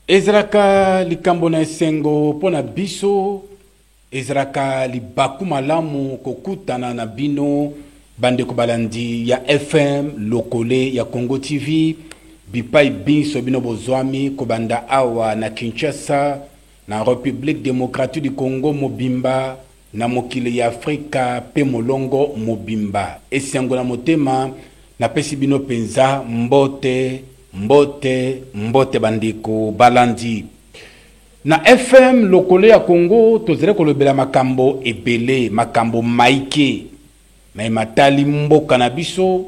Ezraka likambo na esengo pona biso, ezraka libaku malamu kokutana na bino bandeko balandi ya FM lokole ya Congo TV bipai biso bino bozwami kobanda awa na Kinshasa na République démocratique du Congo mobimba na mokili ya Afrika pe molongo mobimba esengo na motema na pesi bino penza mbote bandiko balandi na FM lokole ya Congo tozere kolobela makambo ebele makambo maike mais matali mboka na biso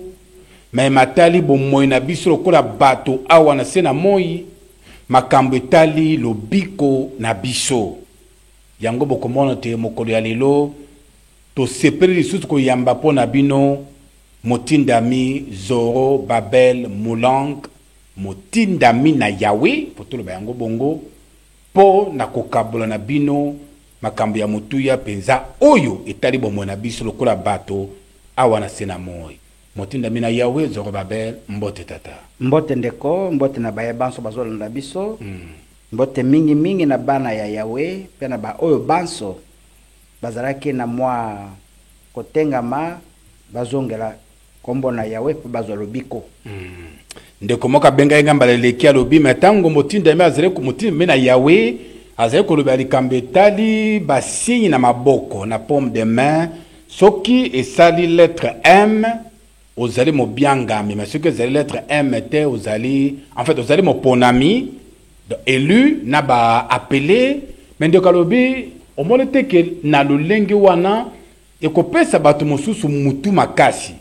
mais matali bomoi na biso lokola bato awa na sena moi makambo etali lobiko na biso yango bokomona te mokolo ya lelo to sepeli lisusu koyamba po na bino motindami Zoro Babel Moulang motindami na Yahweh potolo bayango bongo po na kokabola na bino makambo ya mutuya penza oyo etali bomoi na biso lokola bato awa na sena moi motindami na Yahweh Zoro Babel mbote tata mbote ndeko mbote na baye banso bazolanda biso mbote mingi na bana ya Yahweh pe na ba oyo banso bazalaki na mwa kotengama bazongela kombo na Yahweh pe bazolobiko ndeko moka benga engamba leleki alobi metango motindami azale ko motindami na Yahweh azale ko lobi likambetali basinyi na maboko na paume de main soki esali lettre M ozali mobiangami mais soki ezali lettre M te ozali en fait ozali moponami élu na ba appelé mais ndeko alobi omone te ke na lolenge wana ekopesa bato mosusu mutu makasi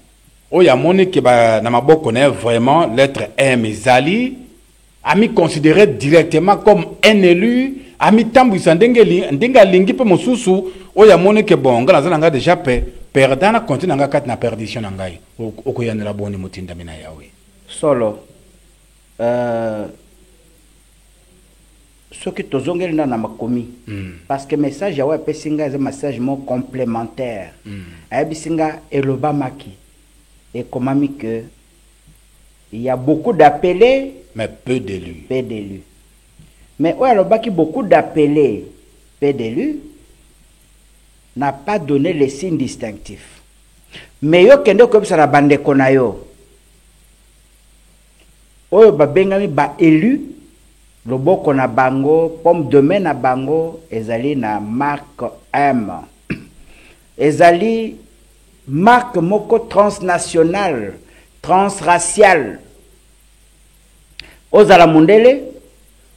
oya moni ke ba na maboko na vraiment lettre M ezali ami considéré directement comme un élu ami tambwisa ndenge lingi pe mosusu oya moni ke bon ngala zana déjà perdant na continue nga kat na perdition na ngai okoyanela boni motindami na Yahweh solo ce que tozongeli na makomi parce que message ya wa pesinga est un message mo complémentaire abisinga elobamaki et comment que il y a beaucoup d'appelés mais peu d'élus mais ouais alobaki beaucoup d'appelés peu d'élus n'a pas donné les signes distinctifs mais yo kende ko bisa na bandeko na yo oyo babengami ba élu loboko na bango pomme de main na bango ezali na marque M ezali marque moko transnationale transraciale ozala mundele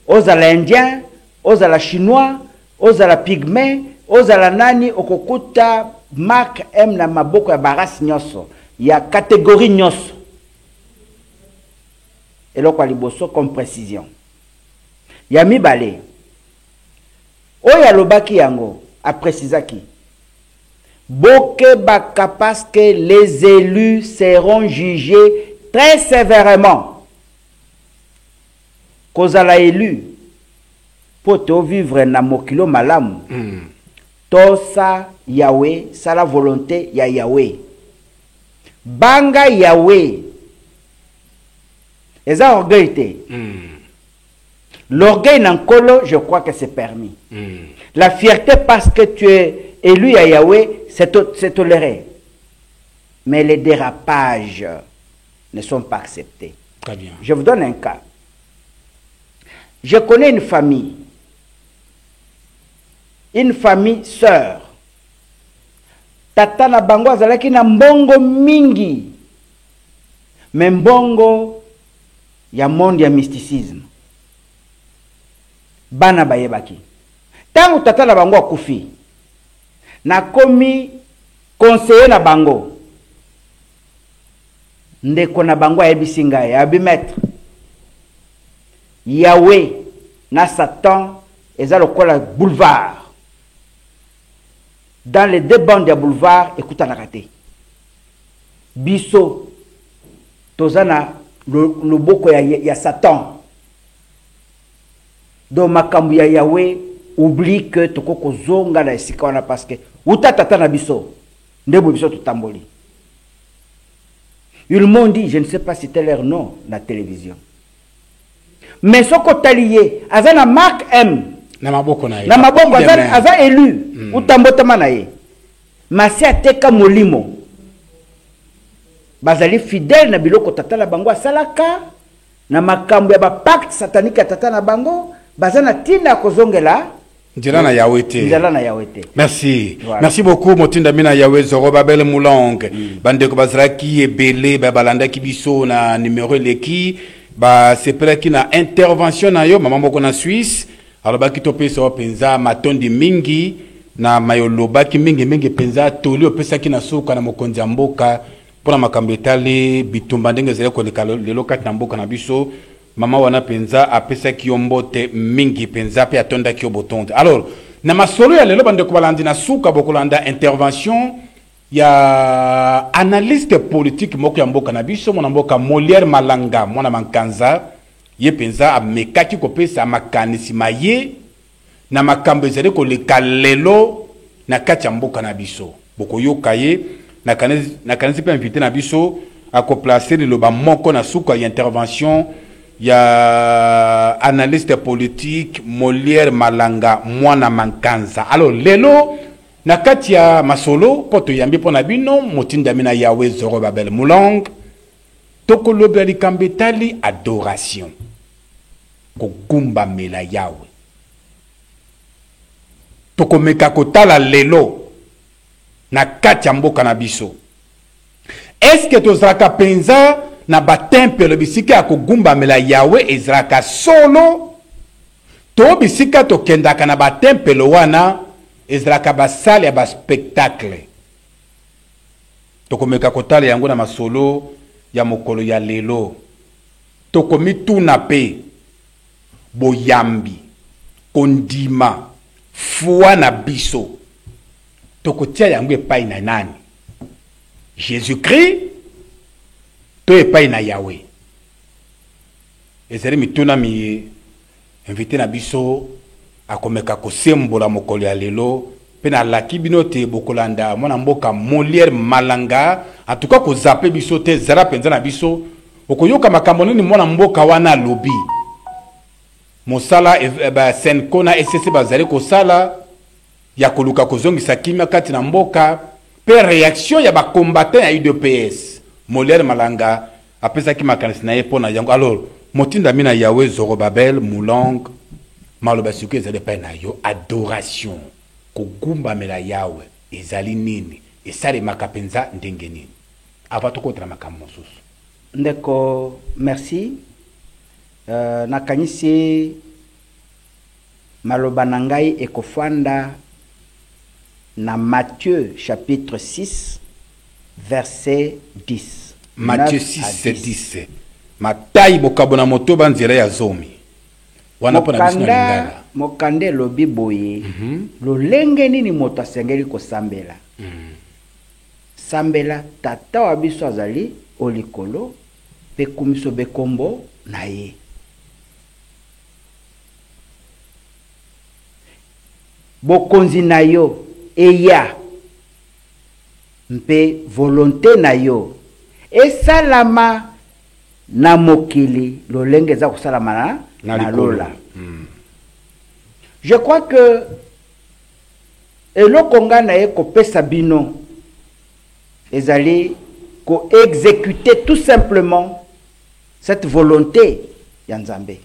ozala indien ozala chinois ozala pygmée ozala nani okokuta marque M na maboko ya barasi nyoso ya catégorie nyoso eloko ya liboso comme précision ya mibale oyo alobaki yango aprécisaki boke baka parce que les élus seront jugés très sévèrement kozala élu po to vivre na mokilo malamu tosa Yahweh sala volonté ya Yahweh banga Yahweh eza orgueil te l'orgueil nankolo je crois que c'est permis la fierté parce que tu es élu à Yahweh c'est toléré mais les dérapages ne sont pas acceptés. Très bien. Je vous donne un cas. Je connais une famille sœur tata na bango azalaki na mbongo mingi mais mbongo ya monde ya mysticisme bana bayebaki tango tata na bango akufi na komi conseiller na bango ndeko na bango ayebisi ngai abi maître Yahweh na Satan eza lokola boulevard dans les deux bandes de boulevard ekutana kate biso tozana loboko ya Satan do makambu ya Yahweh oublie que toko zonga na esika wana parce que uta tata na biso ndebo biso tutamboli ils m'ont dit je ne sais pas si c'était leur nom na télévision mais soko taliye azana marque M na maboko na ye na maboko aza élu utambotama na ye masi ateka molimo bazali fidèle na biloko tata na bango asalaka na makambo ya ba pacte satanique ya tata na bango bazana tina kozongela Nzela na Yahweh te. Merci. Voilà. Merci beaucoup Motinda Mina Yahweh Zorobabel Moulong. Bande ko bazraki ebele ba balanda ki biso na numéro leki ba sepela ki na intervention na yo maman moko na Suisse. Alors ba ki topé so penza matondi mingi na mayoloba ki mingi penza toli opesa ki na suka na mokonzi ya mboka pona makambo etali bitumba ndenge zele ko lelo kati na mboka na biso. Mama wana penza apesa kiyombote mingi penza pe atonda kiyo botonde. Alors, na masolo ya lelo bande ko balandi na suka bokolanda intervention ya analyste politique moko ya mboka na biso mona mboka Molière Malanga mona mankanza ye penza amekaki kopesa makanisi maye na makambo ezali ko lekalelo na kati ya mboka na biso. Bokoyoka ye na kanisi pe invité na biso a ko placer le ba moko na suka ya intervention ya analyste politique Molière Malanga mwana mankanza. Alors lelo na kati ya masolo poto yambi pona bino Motinda Mina Yahweh Zorobabel Moulong toko lobeli kambetali adoration ko gumba mela Yahweh toko meka kotala lelo na kati ya mboka na biso. Est-ce que tozaka penza na batempelo bisika ko gumba mela Yahweh ezraka solo to bisika to kendaka na batempelo wana ezraka basali ya ba spectacle tokomeka kotala yango na masolo ya mokolo ya lelo tokomituna pe boyambi kondima fuwa na biso tokotia yango epai na nani Jésus-Christ to epai na Yahweh. Ezali mituna mi invité na biso akomeka kosembola mokolo ya lelo pe na laki bino te bokolanda mwana mboka Molière Malanga en tout cas ko zape biso te zara penza na biso okoyoka makambo nini mwana mboka wana lobi mosala ba senko na SSC bazali ko sala ya koluka kozongisa kimia kati na mboka pe réaction ya ba combattant ya UDPS Molière Malanga apesa ki makanisi na ye pona yango. Alors Motinda Mina Yahweh Zorobabel Moulong maloba suke ezali pa na yo adoration ko gumba mela Yahweh ezali nini esale makapenza ndenge nini avant kotra makambo mosusu. Ndeko merci nakanisi maloba na ngai ekofanda na Matthieu chapitre 6 verset 10. Matthieu 6 10. Matai bokabona moto banzira ya zomi. Wana pona bisina lingala. Mokande lobi boye. Lolenge nini moto asengeli ko sambela. Sambela tata wa biso azali olikolo pe kumiso bekombo na ye. Bokonzi na yo eya mpe volonté na yo esalama na mokili lolenge za kosalama na lola. Je crois que eloko nga na ye kopesa bino ezali ko exécuter tout simplement cette volonté ya Nzambe.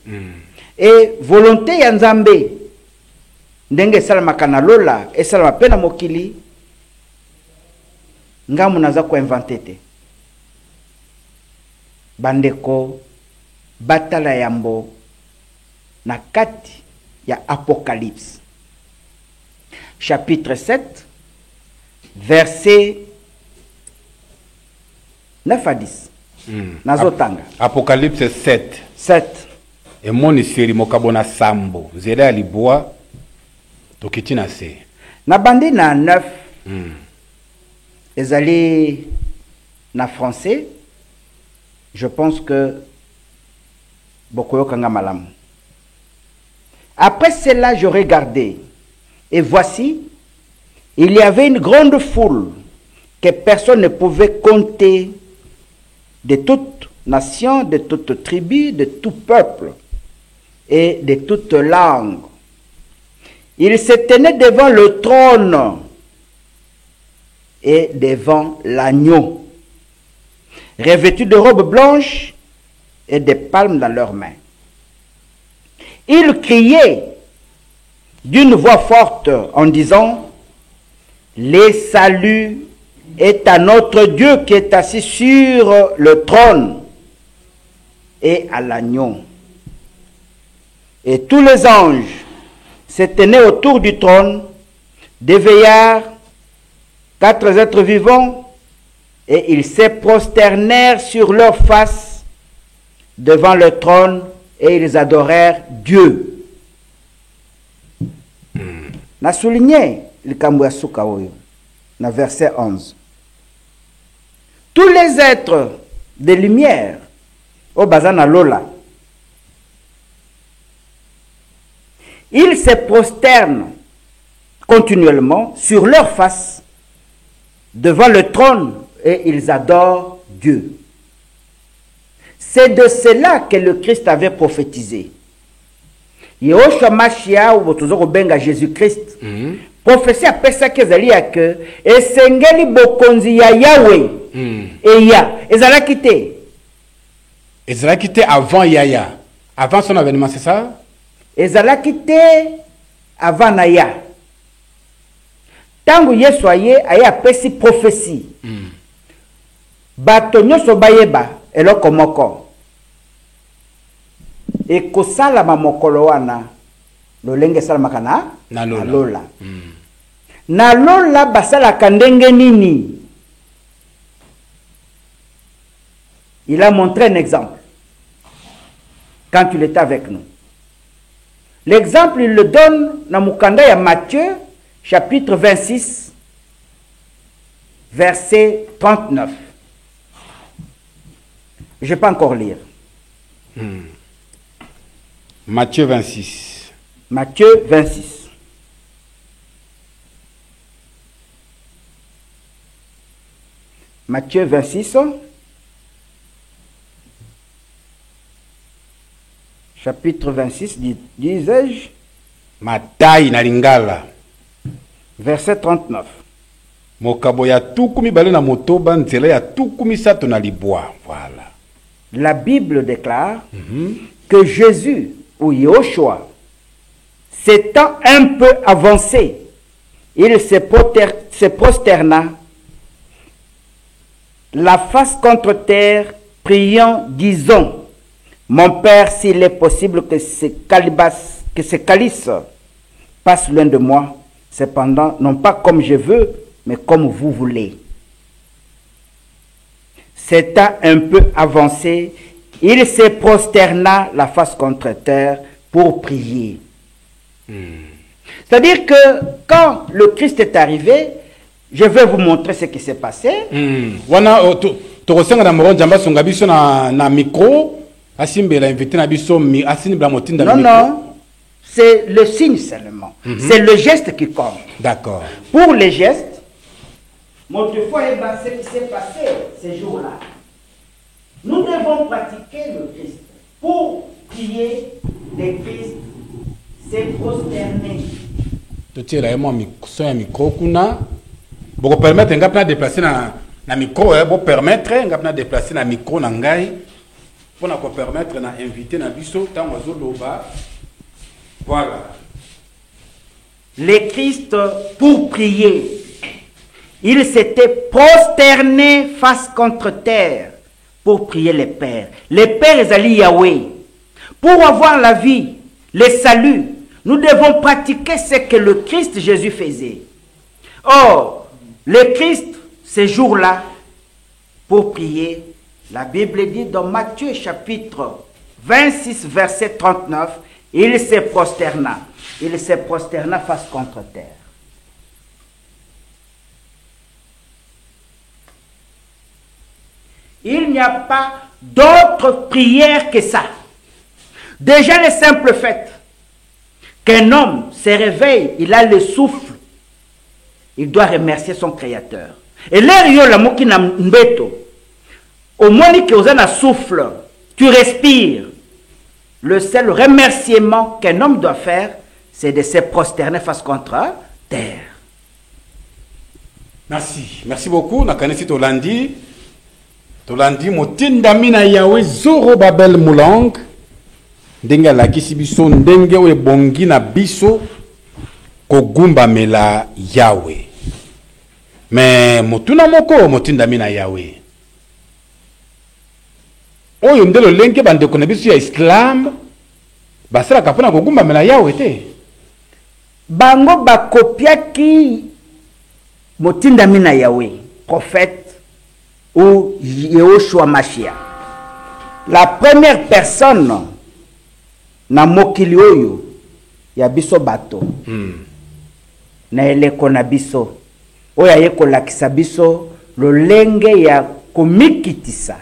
Et volonté ya Nzambe ndenge esalamaka na lola esalama pe na mokili ngamu naza ko inventer te. Bandeko batala yambo na kati ya Apocalypse chapitre 7 verset 9 à 10. Nazotanga Apocalypse 7 et moni seri mokabona sambo zela ya libwa tokitina se na bandi na 9 ezali na français. Je pense que Bokoyokanga Malam. Après cela, je regardais, et voici, il y avait une grande foule que personne ne pouvait compter, de toute nation, de toute tribu, de tout peuple, et de toute langue. Il se tenait devant le trône et devant l'agneau, revêtus de robes blanches et des palmes dans leurs mains. Ils criaient d'une voix forte en disant: le salut est à notre Dieu qui est assis sur le trône et à l'agneau. Et tous les anges se tenaient autour du trône, des vieillards, 4 êtres vivants, et ils se prosternèrent sur leurs faces devant le trône et ils adorèrent Dieu. Na souligné le Kambuasuka Oyo, na verset 11. Tous les êtres de lumière, au Bazana Lola, ils se prosternent continuellement sur leur face devant le trône et ils adorent Dieu. C'est de cela que le Christ avait prophétisé. Yehoshua Mashia ou Botozoko Benga Jésus-Christ, prophétie à Pesach Ezalia que Esengeli Bokonzi ya Yahweh et ya Ezalakite. Ezalakite avant Yaya, avant son avènement, c'est ça? Ezalakite avant Naya. Tangu Yesu aye aya pesi prophétie. Bato nyoso bayeba eloko moko. E kosala mamokolo wana lolenge sala makana na lola. Lola. Na lola basala kandenge nini. Il a montré un exemple quand il était avec nous. L'exemple, il le donne dans Mukanda ya Matthieu, chapitre 26, verset 39. Je ne vais pas encore lire. Matthieu 26. Matthieu 26. Matthieu 26. Chapitre 26, disais-je. Matai na lingala. Verset 39. Mokabo ya tukumi bale na motoba nzela ya tukumi sato na libwa. Voilà. La Bible déclare que Jésus ou Yehoshua, s'étant un peu avancé, il se prosterna la face contre terre, priant, disant: mon Père, s'il est possible que ce calice passe loin de moi, cependant, non pas comme je veux, mais comme vous voulez. S'étant un peu avancé, il se prosterna la face contre terre pour prier. C'est-à-dire que quand le Christ est arrivé, je vais vous montrer ce qui s'est passé. Wana tokosenga na moron jamba songa biso na micro. Asimbe la invité na biso asimbla motinda non, micro. Non, c'est le signe seulement. C'est le geste qui compte. D'accord. Pour les gestes, autrefois, ce qui s'est passé ces jours-là. Nous devons pratiquer le Christ. Pour prier, le Christ s'est prosterné. Tu es là, moi, micro, kuna. Pour permettre, on va déplacer na micro, pour permettre, on va déplacer na micro, na ngai. Pour nous permettre d'inviter na biso tant loba. Voilà. Le Christ, pour prier, il s'était prosterné face contre terre pour prier le Père. Le Père est Ali Yahweh. Pour avoir la vie, le salut, nous devons pratiquer ce que le Christ Jésus faisait. Or, le Christ, ces jours-là, pour prier, la Bible dit dans Matthieu chapitre 26, verset 39, il se prosterna. Il se prosterna face contre terre. Il n'y a pas d'autre prière que ça. Déjà le simple fait qu'un homme se réveille, il a le souffle, il doit remercier son Créateur. Et l'air yo la moki na mbeto, au moins que vous avez un souffle, tu respires. le seul remerciement qu'un homme doit faire, c'est de se prosterner face contre terre. Merci. Merci beaucoup. Nakanesi Tolandi. Tolandi motindami na Yahweh Zoro Babel Moulang. Ndenge lakisi biso ndenge we bongi na biso kogumba mela Yahweh. Mais motuna moko motindami na Yahweh. Oyo ndelo lenge bandeko na biso ya Islam basala kapona kogumba mela Yahweh te. Bango bakopiaki motindami na Yahweh, prophète ou Yehoshua Mashiach. La première personne na mokili oyo ya biso bato na eleko na biso oyo aye kolakisa biso lolenge ya komikitisa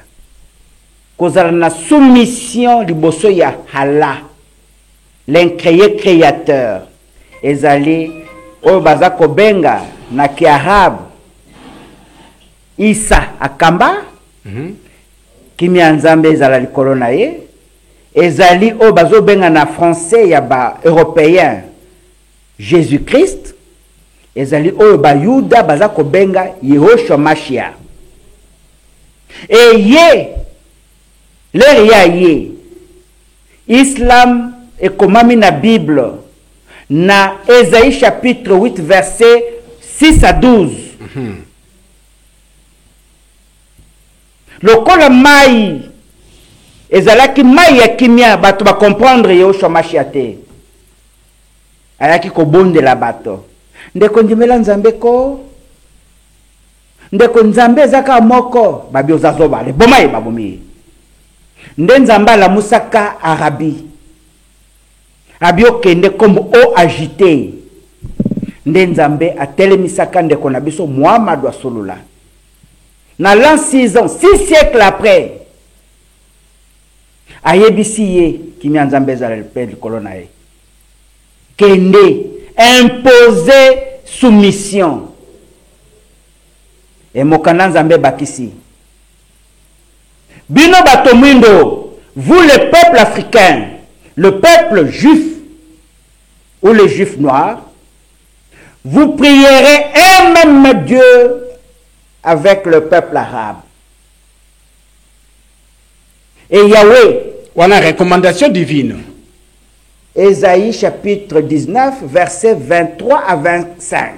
kozala na soumission liboso ya hala l'incréé créateur ezali oyo baza kobenga na kiarabu Isa akamba kimia nzambe ezala likolo na ye ezali oyo bazobenga na français ya ba européen Jésus-Christ ezali oyo ba Yuda baza kobenga Yehoshua Mashiach et ye l'air ya ye Islam ekomami na Bible na Ésaïe chapitre 8 verset 6 à 12 lokola mai ezalaki mai ya kimia bato ba comprendre Yehoshua Mashiach te ayaki kobondela bato ndeko ndimela nzambe ko ndeko nzambe ezaka moko babi ozazoba le bomai babomi nde nzambe la musaka arabi abio kende comme eau agité nde nzambe atelemisaka ndeko na biso Muhammad wa solula na l'an 6 ans 6 siècles après ayebisi ye kimia nzambe ezala le kolona ye kende imposer soumission et mokanda nzambe bakisi bino bato mwindo vous le peuple africain le peuple juif ou les juifs noirs vous prierez un même Dieu avec le peuple arabe et Yahweh wana recommandation divine Ésaïe chapitre 19 versets 23 à 25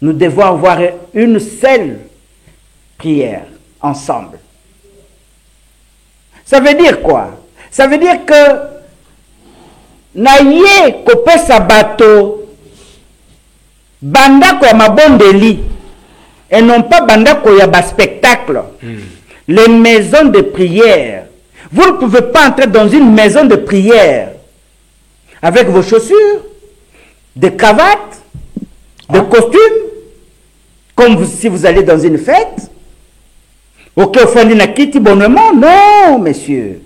nous devons avoir une seule prière ensemble. Ça veut dire quoi? Ça veut dire que naye kopesa bato bandako ya mabondeli et non pas bandako ya ba spectacle. Les maisons de prière. Vous ne pouvez pas entrer dans une maison de prière avec vos chaussures, des cravates, des costumes, comme si vous allez dans une fête. Ok, au fond d'une kiti bonnement, non, monsieur.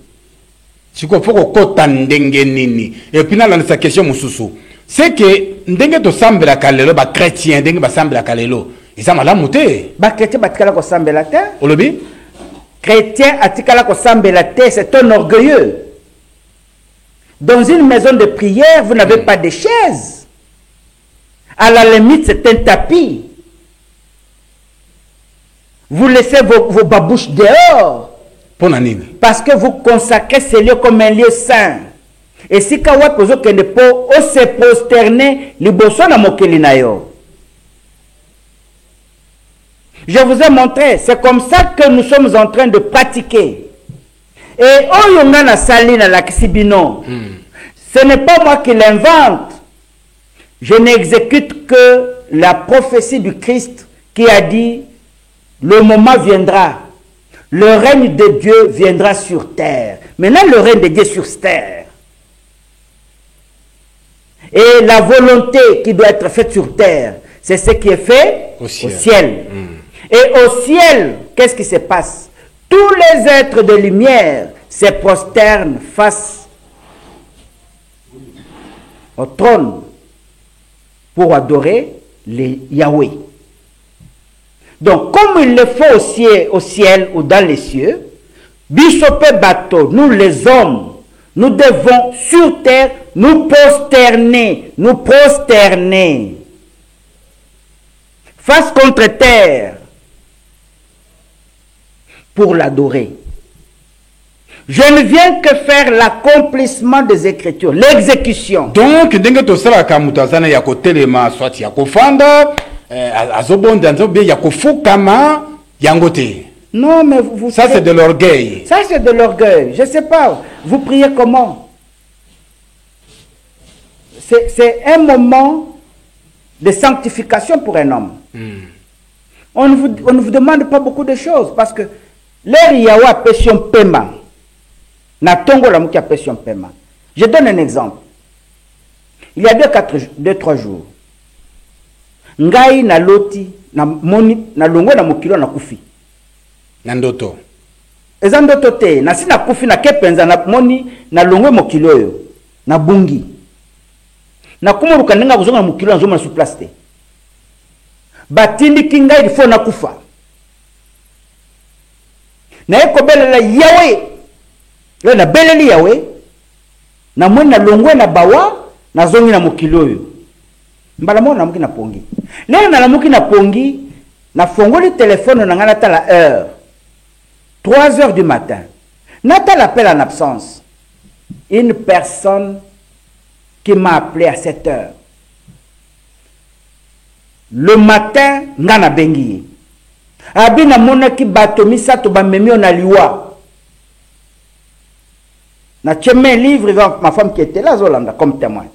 Si faut kota ndenge nini. Et puis là, sa question mususu. C'est que ndenge to sambela kalelo ba chrétien ndenge ba sambela kalelo. Isa malamu te. Ba chrétien batikala ko sambela te. Olobi? Chrétien atikala ko sambela te, c'est un orgueilleux. Dans une maison de prière, vous n'avez pas de chaise. À la limite, c'est un tapis. Vous laissez vos babouches dehors. Parce que vous consacrez ce lieu comme un lieu saint. Et si kawa pozo kende po o se prosterner liboso na mokeli na yo. Je vous ai montré, c'est comme ça que nous sommes en train de pratiquer. Et oyonga na sali na lakisibino. Ce n'est pas moi qui l'invente. Je n'exécute que la prophétie du Christ qui a dit le moment viendra. Le règne de Dieu viendra sur terre. Maintenant, le règne de Dieu sur terre. Et la volonté qui doit être faite sur terre, c'est ce qui est fait au ciel. Et au ciel, qu'est-ce qui se passe? Tous les êtres de lumière se prosternent face au trône pour adorer les Yahweh. Donc, comme il le faut au ciel ou dans les cieux, Bisope bateau, nous les hommes, nous devons sur terre nous prosterner face contre terre pour l'adorer. Je ne viens que faire l'accomplissement des Écritures, l'exécution. Donc, ndenge tosalaka mutu azana ya kotelema soit ya kofanda azobonda nzobe ya kofukama yango te. Non, mais vous ça c'est de l'orgueil. Ça c'est de l'orgueil. Je ne sais pas, vous priez comment? C'est un moment de sanctification pour un homme. On ne vous demande pas beaucoup de choses parce que l'air yawa pession paiement. Na tongo la mouki a pession paiement. Je donne un exemple. Il y a 2-3 jours. Ngai na loti na moni na longo na mokilo na kufi. Na ndoto. Eza ndoto te na sina kufi na kepenza na moni na longo mokilo yo na bungi. Na kumuruka ndinga kuzonga na mokilo na zoma na su place te. Batindi kinga il faut na kufa. Na ekobelela yawe. Le na beleli yawe. Na moni na longo na bawa na zongi na mokilo yo. Mbala mo na muki na pongi. Leo na muki na pongi na fongoli téléphone na ngana ta la heure. 3 heures du matin. Nata l'appel en absence. Une personne qui m'a appelé à 7 heures. Le matin, ngana bengi. Abina mona ki batomi sato ba memi on aliwa. Na tcheme livre avec ma femme qui était là Zolanda comme témoin.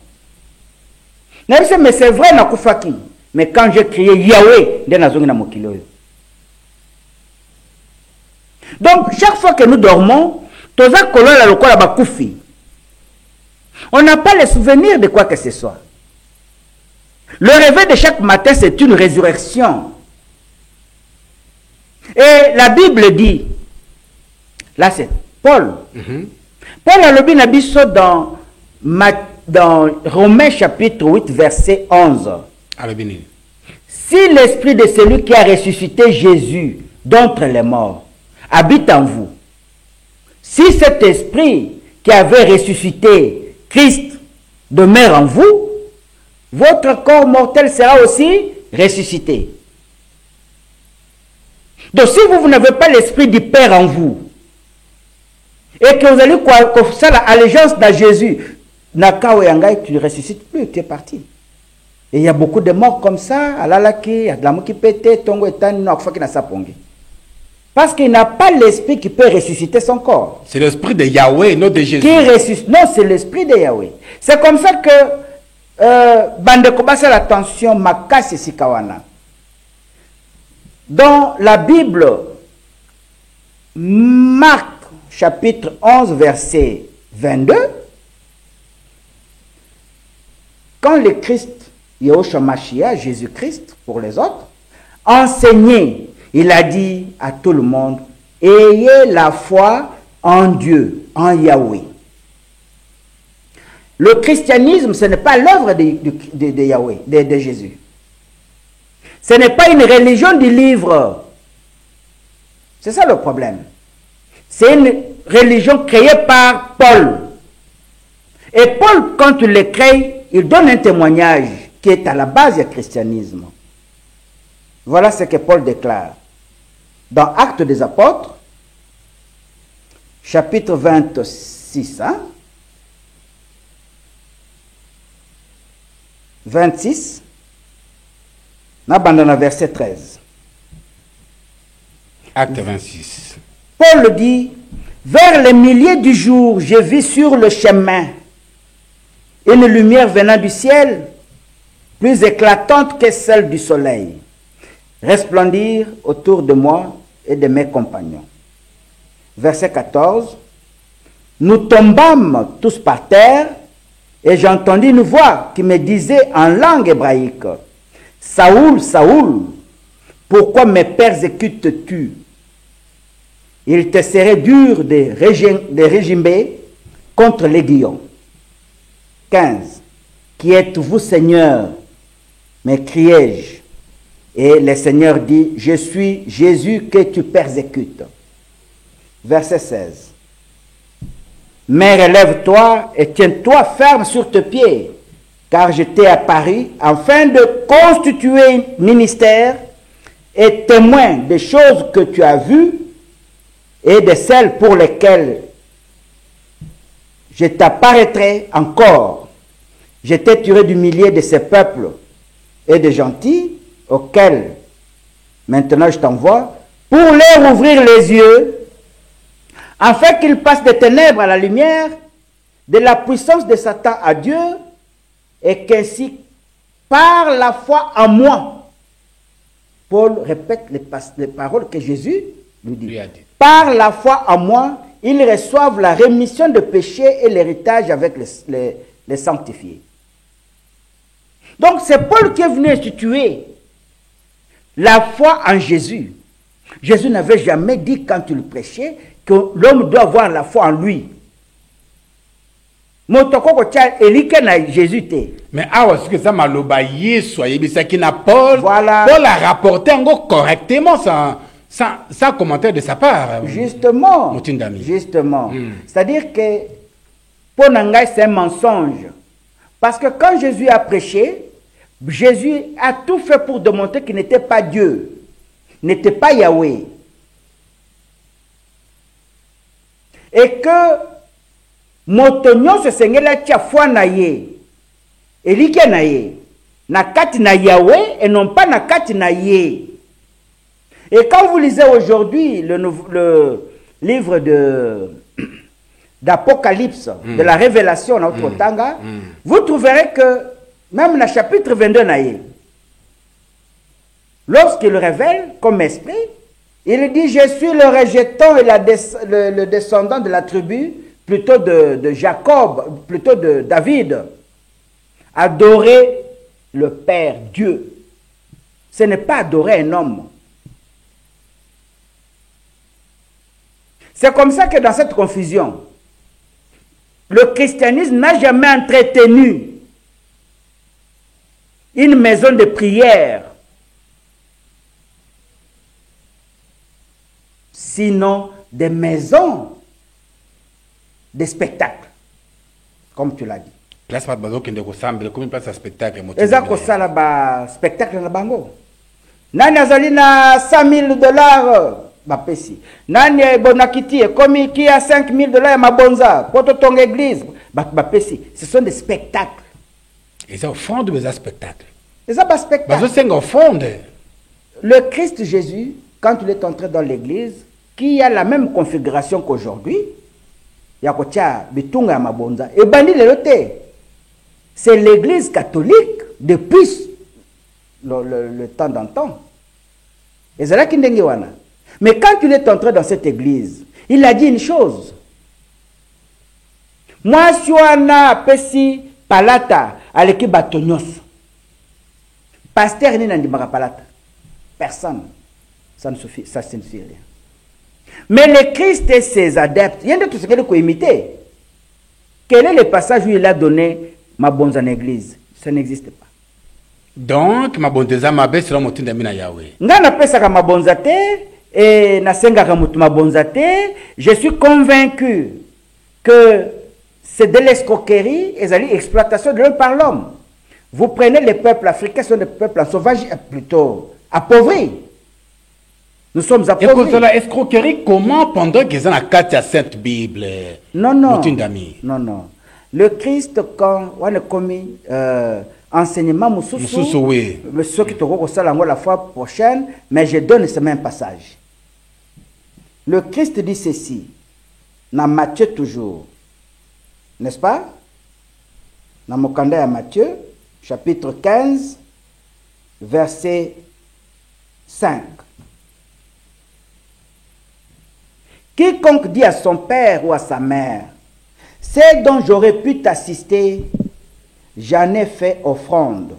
Mais c'est vrai na kufaki. Mais quand j'ai crié Yahweh, de na zongi na mokilo. Donc, chaque fois que nous dormons, on n'a pas le souvenir de quoi que ce soit. Le réveil de chaque matin, c'est une résurrection. Et la Bible dit, là c'est Paul. Paul a le binabiso dans Romains chapitre 8, verset 11. Si l'esprit de celui qui a ressuscité Jésus d'entre les morts habite en vous, si cet esprit qui avait ressuscité Christ demeure en vous, votre corps mortel sera aussi ressuscité. Donc si vous n'avez pas l'esprit du Père en vous, et que vous allez faire l'allégeance de Jésus, tu ne ressuscites plus, tu es parti. Et il y a beaucoup de morts comme ça, il y a de la mort qui pète, tongo et tan, non, qui n'a pas pongi. Parce qu'il n'a pas l'esprit qui peut ressusciter son corps. C'est l'esprit de Yahweh, non de Jésus. Qui ressuscite. Non, c'est l'esprit de Yahweh. C'est comme ça que bande commence l'attention makasi sikawana. Dans la Bible, Marc chapitre 11 verset 22, quand le Christ, Yahushua Mashiach, Jésus-Christ pour les autres, enseignait, il a dit à tout le monde, ayez la foi en Dieu, en Yahweh. Le christianisme, ce n'est pas l'œuvre de Yahweh, de Jésus. Ce n'est pas une religion du livre. C'est ça le problème. C'est une religion créée par Paul. Et Paul, quand il le crée, il donne un témoignage qui est à la base du christianisme. Voilà ce que Paul déclare. Dans Actes des Apôtres, chapitre 26, 26, verset 13. Acte 26. Paul dit, vers les milliers du jour, je vis sur le chemin une lumière venant du ciel, plus éclatante que celle du soleil, resplendir autour de moi et de mes compagnons. Verset 14. Nous tombâmes tous par terre et j'entendis une voix qui me disait en langue hébraïque, Saoul, Saoul, pourquoi me persécutes-tu? Il te serait dur de régimber contre les guillons. 15. Qui êtes-vous, Seigneur? M'écriai-je. Et le Seigneur dit, je suis Jésus que tu persécutes. verset 16. Mais relève-toi et tiens-toi ferme sur tes pieds, car je t'ai apparu afin de constituer un ministère et témoin des choses que tu as vues et de celles pour lesquelles je t'apparaîtrai encore. Je t'ai tiré du milieu de ces peuples et des gentils auxquels maintenant je t'envoie pour leur ouvrir les yeux afin qu'ils passent des ténèbres à la lumière, de la puissance de Satan à Dieu, et qu'ainsi, par la foi en moi, Paul répète les paroles que Jésus lui dit. Par la foi en moi, ils reçoivent la rémission de péchés et l'héritage avec les sanctifiés. Donc c'est Paul qui est venu instituer la foi en Jésus. Jésus n'avait jamais dit quand il prêchait que l'homme doit avoir la foi en lui. Mais ah, est-ce que ça m'a qui n'a Paul, voilà. Paul a rapporté encore correctement sans commentaire de sa part. Justement. Justement. C'est-à-dire que pour Nangai, c'est un mensonge. Parce que quand Jésus a prêché, Jésus a tout fait pour démontrer qu'il n'était pas Dieu, n'était pas Yahweh. Et que motonyo se sengela tia foi na ye elike na ye na kati na Yahweh et non pas na kati na ye. Et quand vous lisez aujourd'hui le livre d'Apocalypse, de la révélation dans notre tanga, vous trouverez que même dans le chapitre 22 na ye, lorsqu'il révèle comme esprit, il dit, je suis le rejeton et le descendant de la tribu, plutôt de Jacob, plutôt de David. Adorer le Père Dieu. Ce n'est pas adorer un homme. C'est comme ça que dans cette confusion, le christianisme n'a jamais entretenu une maison de prière, sinon des maisons de spectacles, comme tu l'as dit. Place pas de qui ne ressemble comme une place à spectacle. Ezako sala ba spectacle na bango. Nani azali na $100,000 ba pesi. Nani bonakiti comme qui a $5,000 ma bonza poto ton église ba pesi. Ce sont des spectacles. Et ça au fond de mes spectacles. Et ça ba spectacle. C'est au fond de le Christ Jésus, quand il est entré dans l'église, qui a la même configuration qu'aujourd'hui, Yakotia bitunga mabonza et bandi le loté. C'est l'église catholique depuis le temps d'antan. Et c'est là qu'il n'est pas. Mais quand il est entré dans cette église, il a dit une chose. Moi, je suis un pesi palata à l'équipe batonios. Pasteur ni nandimaka palata. Personne. Ça ne suffit rien. Mais le Christ et ses adeptes, il y a tout ce qu'il faut imiter. Quel est le passage où il a donné ma bonne en église? Ça n'existe pas. Donc, ma bonne ma baisse sur mon tin de mina Yahweh. Ngana pesa ma bonzate et na senga ma bonzate, je suis convaincu que c'est de l'escroquerie et de l'exploitation de l'homme par l'homme. Vous prenez les peuples africains, ce sont des peuples en sauvage, plutôt appauvris. Nous sommes appauvris. Et la escroquerie, comment pendant qu'ils ont la carte à Sainte Bible? Non. Non. Le Christ, quand on a commis enseignement, oui. Ceux qui te la fois prochaine, mais je donne ce même passage. Le Christ dit ceci, dans Matthieu toujours, n'est-ce pas? Dans Mokanda à Matthieu, chapitre 15, verset 5. Quiconque dit à son père ou à sa mère, c'est dont j'aurais pu t'assister, j'en ai fait offrande,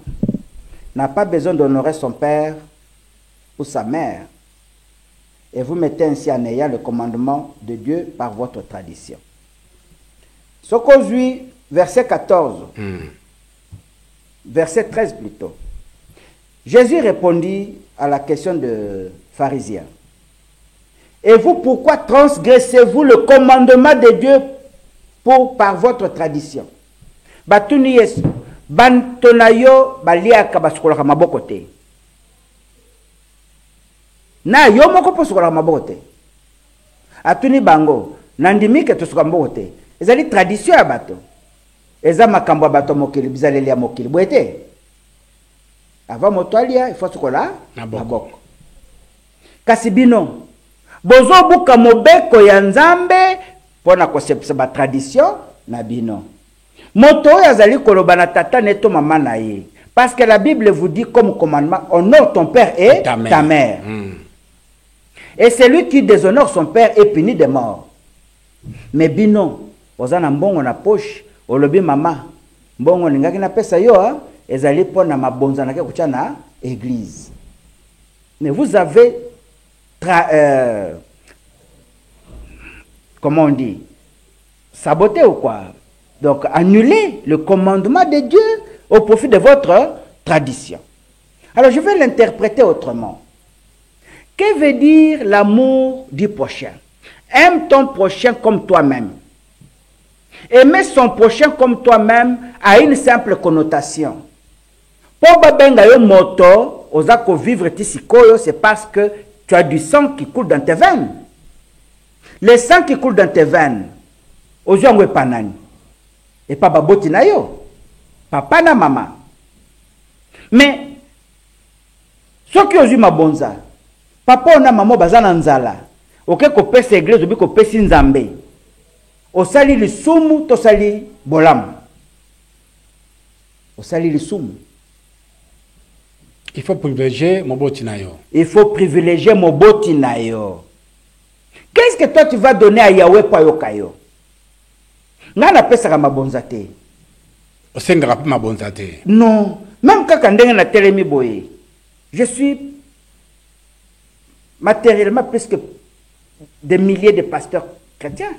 n'a pas besoin d'honorer son père ou sa mère. Et vous mettez ainsi en ayant le commandement de Dieu par votre tradition. Sokozui, verset 14, verset 13 plutôt. Jésus répondit à la question de pharisien. Et vous, pourquoi transgressez-vous le commandement de Dieu par votre tradition? Batuni Yesu, bantonayo baliaka basukolaka maboko te. Na yo moko po sukolaka maboko te. Atuni bango, nandimike to sukolaka maboko te. Ezali tradition ya bato. Eza makambo ya bato mokili, bizaleli ya mokili. Bwete. Avant motoalia, il faut sukola maboko. Kasi bino, bozo buka mobeko ya nzambe pona kosepisa ba tradition na bino. Moto yazali koloba na tata neto mama na ye. Parce que la Bible vous dit comme commandement, honore ton père et ta mère. Et celui qui déshonore son père est puni de mort. Mais bino, ozana mbongo na poche, olobi mama, mbongo lingaki na pesa yo, ezali pona mabonza na kucha na église. Mais vous avez comment on dit, saboté ou quoi? Donc annuler le commandement de Dieu au profit de votre tradition. Alors je vais l'interpréter autrement. Que veut dire l'amour du prochain? Aime ton prochain comme toi-même. Aimer son prochain comme toi-même a une simple connotation. Pour babenga yo moto, ozako vivre tisikoyo, c'est parce que tu as du sang qui coule dans tes veines. Le sang qui coule dans tes veines, ozongwe panani. Et pas baboti na yo. Papa na maman. Mais, ceux qui ont eu ma bonza, papa na maman bazana nzala. Ok, ko pesa église, obi ko pesi nzambe. Osali lisumu, tosali bolam. Osali lisumu. Il faut privilégier moboti na yo. Il faut privilégier moboti na yo. Qu'est-ce que toi tu vas donner à Yahweh pour yokayo? Ngana pesa ka mabonza te. Osenga ka mabonza te. Non, même quand ndenge na telemi boye. Je suis matériellement plus que des milliers de pasteurs chrétiens.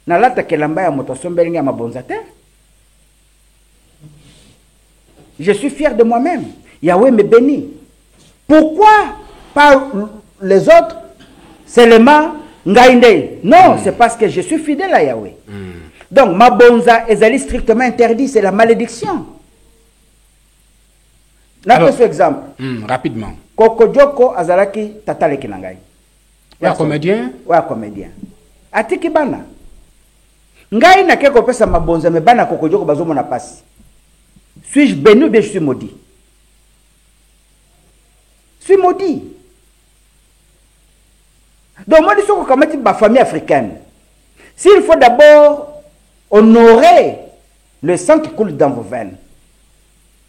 Na lata kelamba ya moto sombeli ya mabonza te. Je suis fier de moi-même. Yahweh me bénit. Pourquoi par les autres seulement ngainde? Non, c'est parce que je suis fidèle à Yahweh. Donc, ma bonza est strictement interdit, c'est la malédiction. N'importe quel exemple. Rapidement. Koko Joko azalaki tatale kinangai. Ouais, comédien? Ouais, comédien. Atiki bana. Ngai na keko pesa ma bonza me bana Koko Joko bazo mona passe. Suis-je béni ou bien je suis maudit? Je suis maudit. Donc, moi, je suis comme ma famille africaine. S'il faut d'abord honorer le sang qui coule dans vos veines,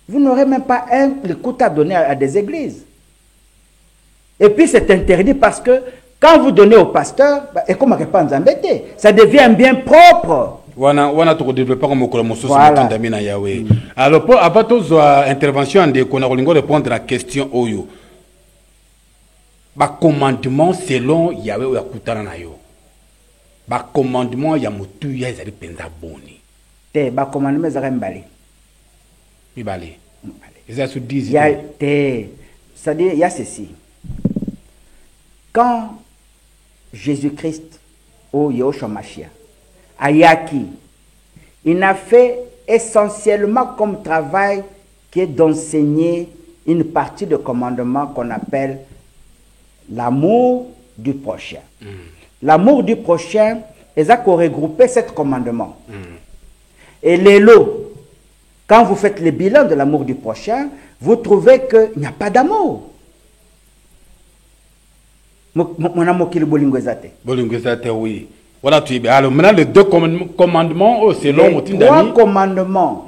vous n'aurez même pas le coup à donner à des églises. Et puis, c'est interdit parce que quand vous donnez au pasteur, et comme ça devient un bien propre. Wana to développer comme ko mosusu mutandami na Yahweh. Alors pour abato intervention de ko na kolingo répondre à la question oyo. Ba commandement selon Yahweh ya kutana na yo. Ba commandement ya mutu ya ezali penza boni. Te ba commandement za mbali. Mibali. Ils se disent ya te, c'est-à-dire il y a ceci. Quand Jésus-Christ ou Yahushua Mashiach Ayaki, il n'a fait essentiellement comme travail qui est d'enseigner une partie de commandement qu'on appelle l'amour du prochain. L'amour du prochain, ils ont regroupé 7 commandements. Et les lots, quand vous faites le bilan de l'amour du prochain, vous trouvez qu'il n'y a pas d'amour. Mon amour qui est le oui. Voilà, alors maintenant les 2 commandements selon les 3 commandements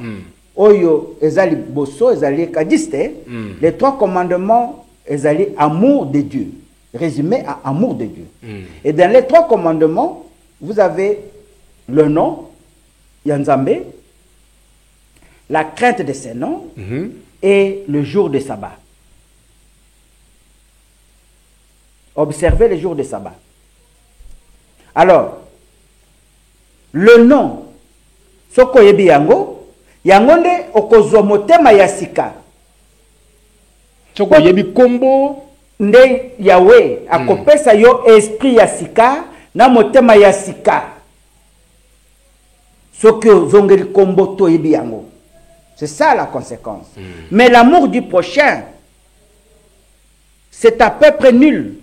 oyo ezali boso ezali kadiste les 3 commandements ezali amour de Dieu, résumé à amour de Dieu. Et dans les 3 commandements vous avez le nom Yanzambe, la crainte de ses noms et le jour de sabbat. Observez le jour de sabbat. Alors, le nom, soko yebi yango, yangonde okozwa motema ya sika. Soko yebi kombo, nde Yahweh akopesa yo esprit ya sika na motema ya sika soki ozongeli kombo toyebi yango. C'est ça la conséquence. Mais l'amour du prochain, c'est à peu près nul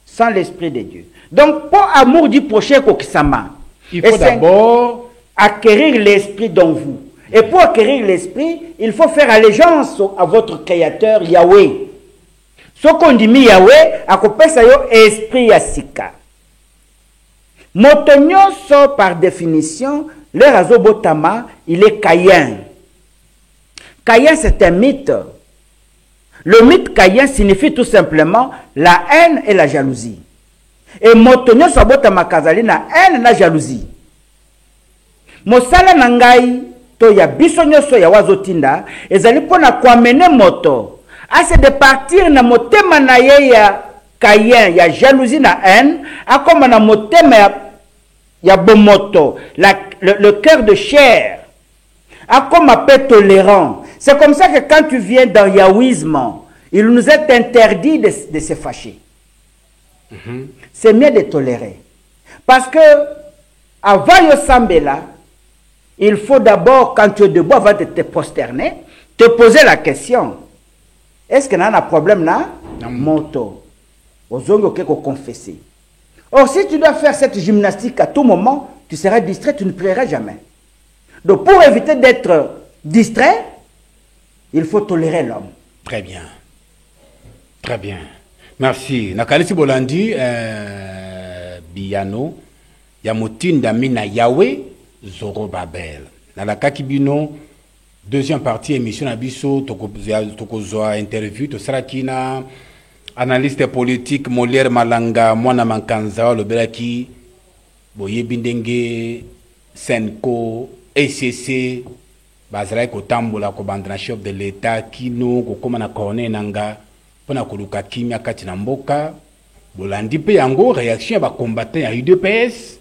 sans l'esprit de Dieu. Donc pour amour du prochain kokisama, il faut d'abord acquérir l'esprit dans vous. Et pour acquérir l'esprit, il faut faire allégeance à votre créateur Yahweh. Ce qu'on dit Yahweh, akopesa yo esprit ya sika. Motonyoso par définition, le razobotama, il est Caïn. Caïn, c'est un mythe. Le mythe Caïn signifie tout simplement la haine et la jalousie. Et motonyoso botama kazali na haine na jalousie. Mosala nangai to ya biso nyoso ya wazotinda ezali pona kwamene moto ase de partir na motema na ye ya Caïn ya jalousie na haine akoma na motema ya bomoto le cœur de chair akoma peu tolérant. C'est comme ça que quand tu viens dans Yahwisme, il nous est interdit de se fâcher. C'est mieux de tolérer parce que avant yo sambela, il faut d'abord, quand tu es debout, avant de te prosterner, te poser la question. Est-ce qu'il y a un problème là? Moto. Ozongo keko confesser. Or, si tu dois faire cette gymnastique à tout moment, tu seras distrait, tu ne plairas jamais. Donc, pour éviter d'être distrait, il faut tolérer l'homme. Très bien. Très bien. Merci. Nakalisi Bolandi, Biyano, Yamutinda Mina Yahweh, Zorobabel. Dans la Kakibino, deuxième partie émission Abisso, Tokozoa interview, Tosarakina, analyste politique, Molière Malanga, Mwana Mankanza, le Belaki, Boye Bindenge, Senko, ECC, Bazraï Kotambola, Kobandra chef de l'État, Kino, Kokomana Korne Nanga, Pona Koluka Kimia Katinamboka, Bolandi Peyango, réaction à combattre à UDPS.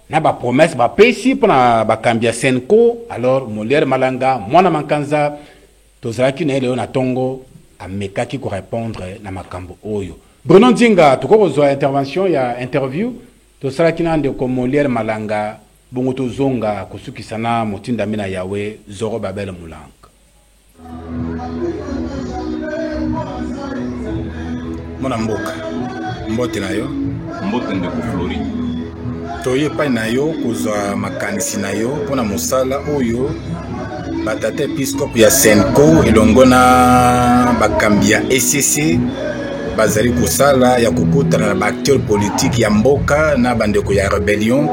Na ba promesse ba pesi pona ba kambia Senko, alors Molière Malanga Mwana Mankanza tozalaki na leo na tongo amekaki ko répondre na makambo oyo. Bruno Nzinga tokozwa intervention ya interview tozalaki na ndeko Molière Malanga bongo tozonga kusukisana motinda mina Yahweh Zorobabel Mulanka. Mona mboka mbote na yo mbote ndeko Floride toye pa na yo kozwa makanisi na yo pona mosala oyo batata episcope ya Senko elongo na bakambi ya ECC bazali kosala ya kokutana na baacteur politique ya mboka na bandeko ya rebellion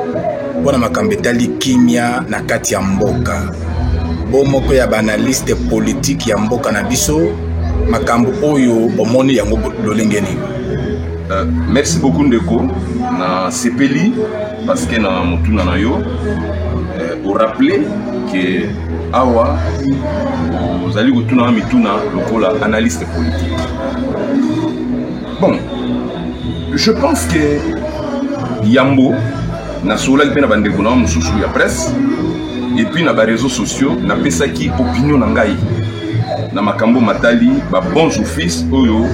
pona makambi etali kimia na kati ya mboka bomoko ya banaliste politique ya mboka na biso makambo oyo bomoni yango lolengeni. Merci beaucoup ndeko na sepeli parce que na mutuna na yo au rappeler que awa ozali kutuna mituna lokola analyste politique. Bon, je pense que Yambo na sola pe na bandeko na mususu ya presse et puis na ba réseaux sociaux na pesaki opinion na ngai na makambo matali ba bons offices oyo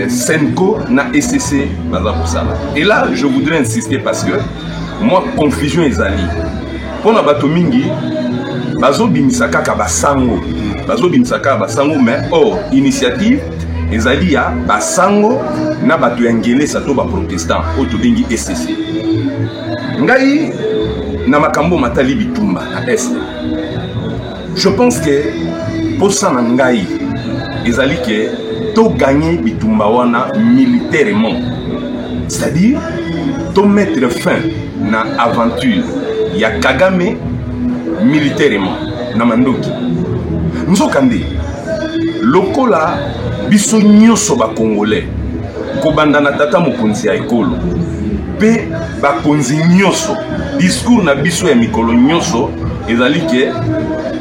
Senko na ECC baza kusala. Et là je voudrais insister parce que moi confusion ezali pona bato mingi bazo bimisaka ka basango mais or initiative ezali ya basango na bato ya ngelesa to ba protestant oto bengi ECC ngai na makambo matali bitumba na est. Je pense que pour ça na ngai ezali que to gagner bitumba wana militairement, c'est-à-dire to mettre fin na aventure ya Kagame militairement na mandoki nzokande lokola biso nyoso ba congolais kobanda na tata mokonzi ya ekolo pe bakonzi nyoso discours na biso ya mikolo nyoso ezali ke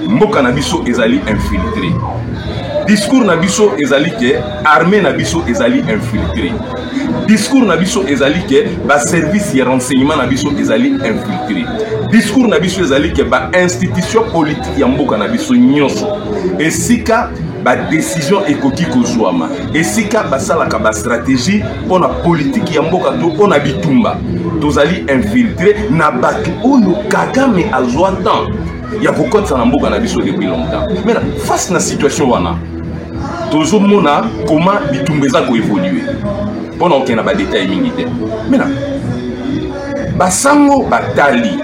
mboka na biso ezali infiltré. Discours na biso ezali ke armée na biso ezali infiltré. Discours na biso ezali ke ba service ya renseignement na biso ezali infiltré. Discours na biso ezali ke ba institution politique ya mboka na biso nyoso esika ba décision ekoki kozwama esika basalaka ba stratégie pona politique ya mboka to pona bitumba tozali infiltré na bato oyo Kagame azwa temps ya kokotisa na mboka na biso depuis longtemps. Mais face na situation wana tozomona comment bitumba eza koévoluer pona okena ba détail mingi te. Maintenant basango batali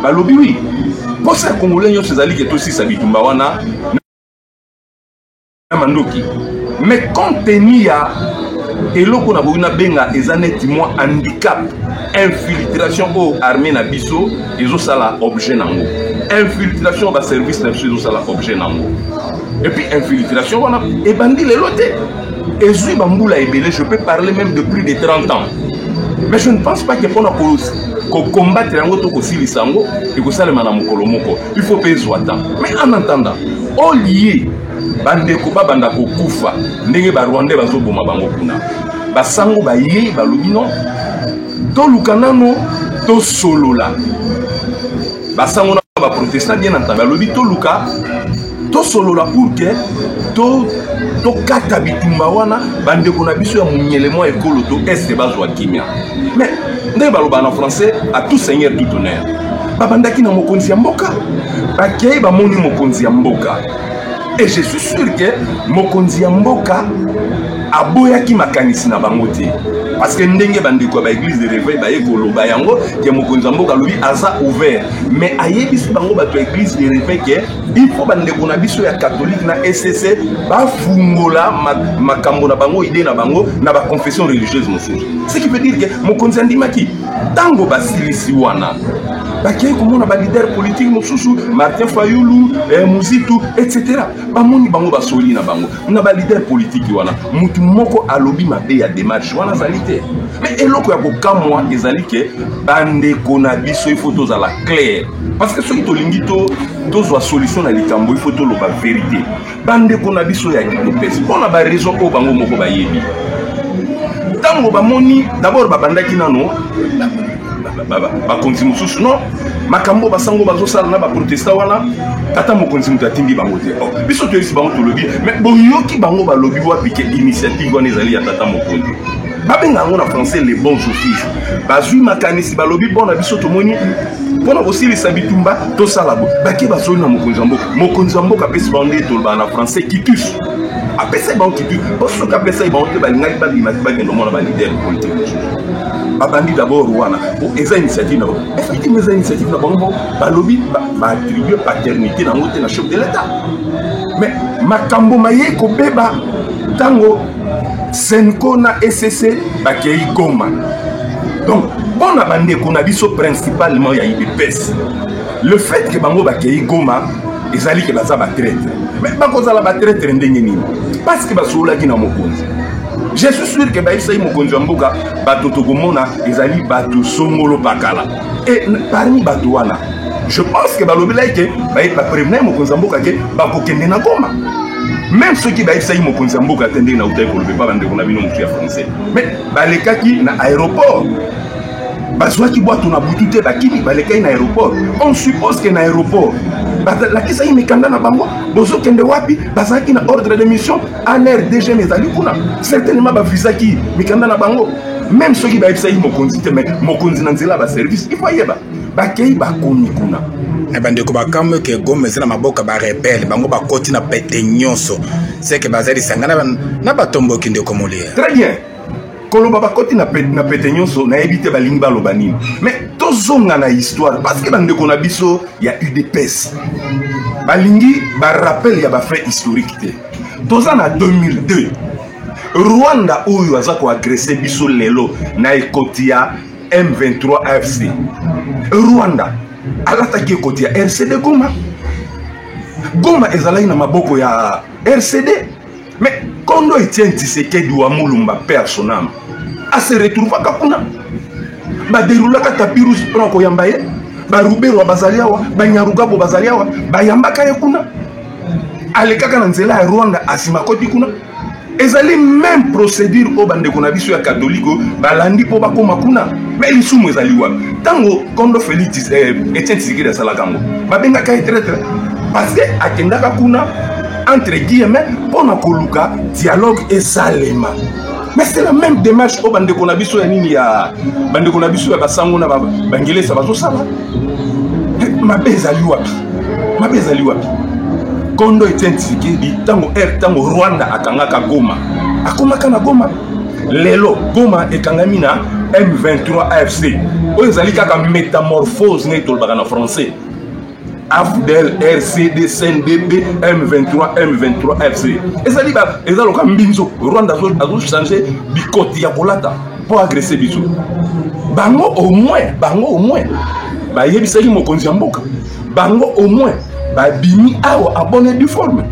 balobi oui posa ya congolais nyonso ezali ke tosisa bitumba wana na mandoki. Mais compte tenu ya eloko na boina benga eza neti mwa handicap infiltration au armée na biso ezosala objet nango, infiltration ba service na biso ezosala objet nango, et puis infiltration wana ebandi lelo te ezwi bambula ebele. Je peux parler même de plus de 30 ans, mais je ne pense pas que pour combattre yango to kosilisa yango ekosalema na mokolo moko, il faut payer soit temps. Mais en attendant au lié bandeko babanda kokufa ndenge ba Rwanda bazoboma bango kuna basango baye balobi non to lukanano to solola basango na ba protestant bien entendu balobi to luka to solola pour que to kata bitumba wana bandeko na biso ya munyelemo ekolo to este bazwa kimia. Mais ndenge baloba na français à tout seigneur tout honneur babandaki na mokonzi ya mboka bakei bamoni mokonzi ya mboka. Et je suis sûr que mokonzi ya mboka aboyaki makanisi na bango te, parce que ndenge bandeko ba église de réveil ba ekoloba yango ke mokonzi ya mboka lobi aza ouvert, mais ayebisi bango bato église de réveil ke il faut bandeko na biso ya catholique na SCC ba fungola makambo na bango idée na bango na ba confession religieuse mosusu. Ce qui veut dire que mokonzi andimaki tango basilisi wana bakei komona ba leader politique mosusu Martin Fayulu Muzitu etc. bamoni bango basoli na bango na ba leader politique wana mutu moko alobi mabe ya démarche wana zalité. Mais eloko ya kokamwa ezali ke bandeko na biso il faut tozala clair, parce que soki tolingi tozwa solution na likambo il faut toloba vérité. Bandeko na biso ya kitopesi mpona ba raison oyo bango moko bayebi tango bamoni d'abord babandaki nano bakonzi mosusu non makambo basango bazosala na baprotestant wana tata mokonzi mutu atindi bango te. Biso toyebisi bango tolobi, mais boyoki bango balobi wapi ke initiative wana ezali ya tata mokonzi babenga yango na français les bons offices bazwi makanisi balobi mpona biso tomoni mpona kosilisa bitumba tosala bo bake bazoli na mokonzi ya mboka apesi bango nde toloba na français kitus apesa bango kitus posoki apesa bango te balingaki babimaki bakende omona balider politique mosusu babandi d'abord wana eza initiative na bango. Effectivement eza initiative na bango balobi baattribue paternité nango te na chef de l'état, mais makambo maye kobeba tango Senko na SCC bakei Goma. Donc bon na bandeko na biso principalement ya IDPS le fait que bango bakei Goma ezali ke baza ba traître, mais bakozala ba traître ndenge nini parce que basolaki na mokonzi. Je suis sûr que baïsa mokonzi mboka bato tokomona ezali bato songolo bakala, et parmi bato wana je pense que balobi like ba prévenir mokonzi mboka ke bakokende na Goma. Même ceux qui baïsa mokonzi mboka tende na utai kolobe ba bande kona bino mutu ya français, mais balekaki na aéroport bazwaki boîte na butute bakini balekaki na aéroport. On suppose que na aéroport lakisa yi mikanda na bango bozo kende wapi bazaki na ordre de mission en RDG mezali kuna certainement ba visa ki mikanda na bango. Même ceux qui baïsa mokonzi te mais mokonzi na nzela ba service il faut yeba bakei bakomi kuna na bandeko bakamwe ke Goma ezana maboka ba rebelle bango bakoti na pete nyonso c'est que bazali sangana na batombo kinde komolia. Très bien koloba bakoti na pete nyonso na ebite balingi baloba nini, mais tozonga na histoire parce que bandeko na biso ya UDPS balingi ba rappel ya ba fait historique te. Toza na 2002 Rwanda oyo aza ko agresser biso lelo na ekoti ya M23 AFC. Rwanda alataki ekoti ya RCD Goma ezalaki na maboko ya RCD, mais Kondo Etienne Tshisekedi wa Mulumba personnel a se retrouvaka kuna baderulaka tapirus pranko yambaye barubero bazaliawa banyarugabo bazaliawa bayambaka ye kuna alekaka na nzela ya Rwanda asimakoti kuna. Ezali même procédure o bandeko na biso ya catholique balandi po bakoma kuna, mais lisumu ezali wa tango Kondo Félix Etienne Tshisekedi asala kango babengaka traître parce que akendaka kuna entre guillemets pour na koluka dialogue et salema. Mais c'est la même démarche au bande qu'on a biso ya nini ya bande qu'on a biso ya basango na bangele sa bazo sala. Mabezali wapi Kondo identifié di tango tango Rwanda akangaka Goma akomaka na Goma lelo Goma ekangami na M23 AFC oyo ezali kaka métamorphose ne tolbaka na français AFDEL RCD CNDP M23 AFC ezali ba ezalo ka mbinzo Rwanda azo changer bikoti ya kolata pour agresser biso bango au moins ba yebisaki mokonzi ya mboka bango au moins ba bimi awa abonné du forme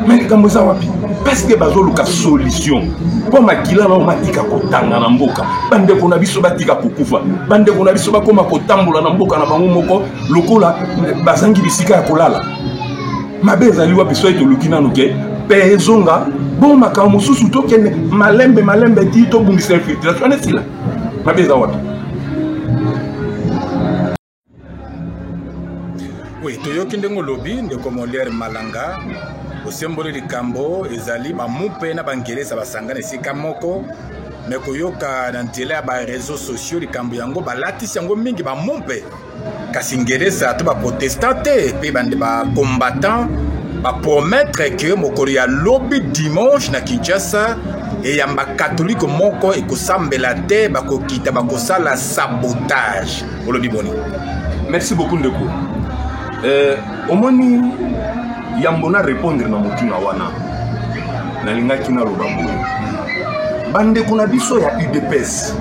mais kambo za wapi parce que bazoluka solution pour makila na matika kotanga na mboka bande kona biso batika kokufa bande kona biso bakoma kotambola na mboka na bango moko lokola bazangi bisika ya kolala mabeza liwa biso eto lukina nuke pezonga bon makamu susu tokene malembe ti to bungisa infiltration esila mabeza wapi. Oui, toyoki ndengo lobi ndeko Molière Malanga osemboli likambo ezali bamupe na bangelesa basangana esika moko me koyoka na nzela ya ba réseaux sociaux likambo yango balatisi yango mingi bamupe kasi ngelesa to baprotestante pe bande ba combattant ba promettre que mokolo ya lobi dimanche na Kinshasa et ya catholique moko ekosambela te bakokita bakosala sabotage olobi boni. Merci beaucoup ndeko. Omoni yambona répondre na motuna wana nalingaki na lobambo bande kuna biso ya UDPS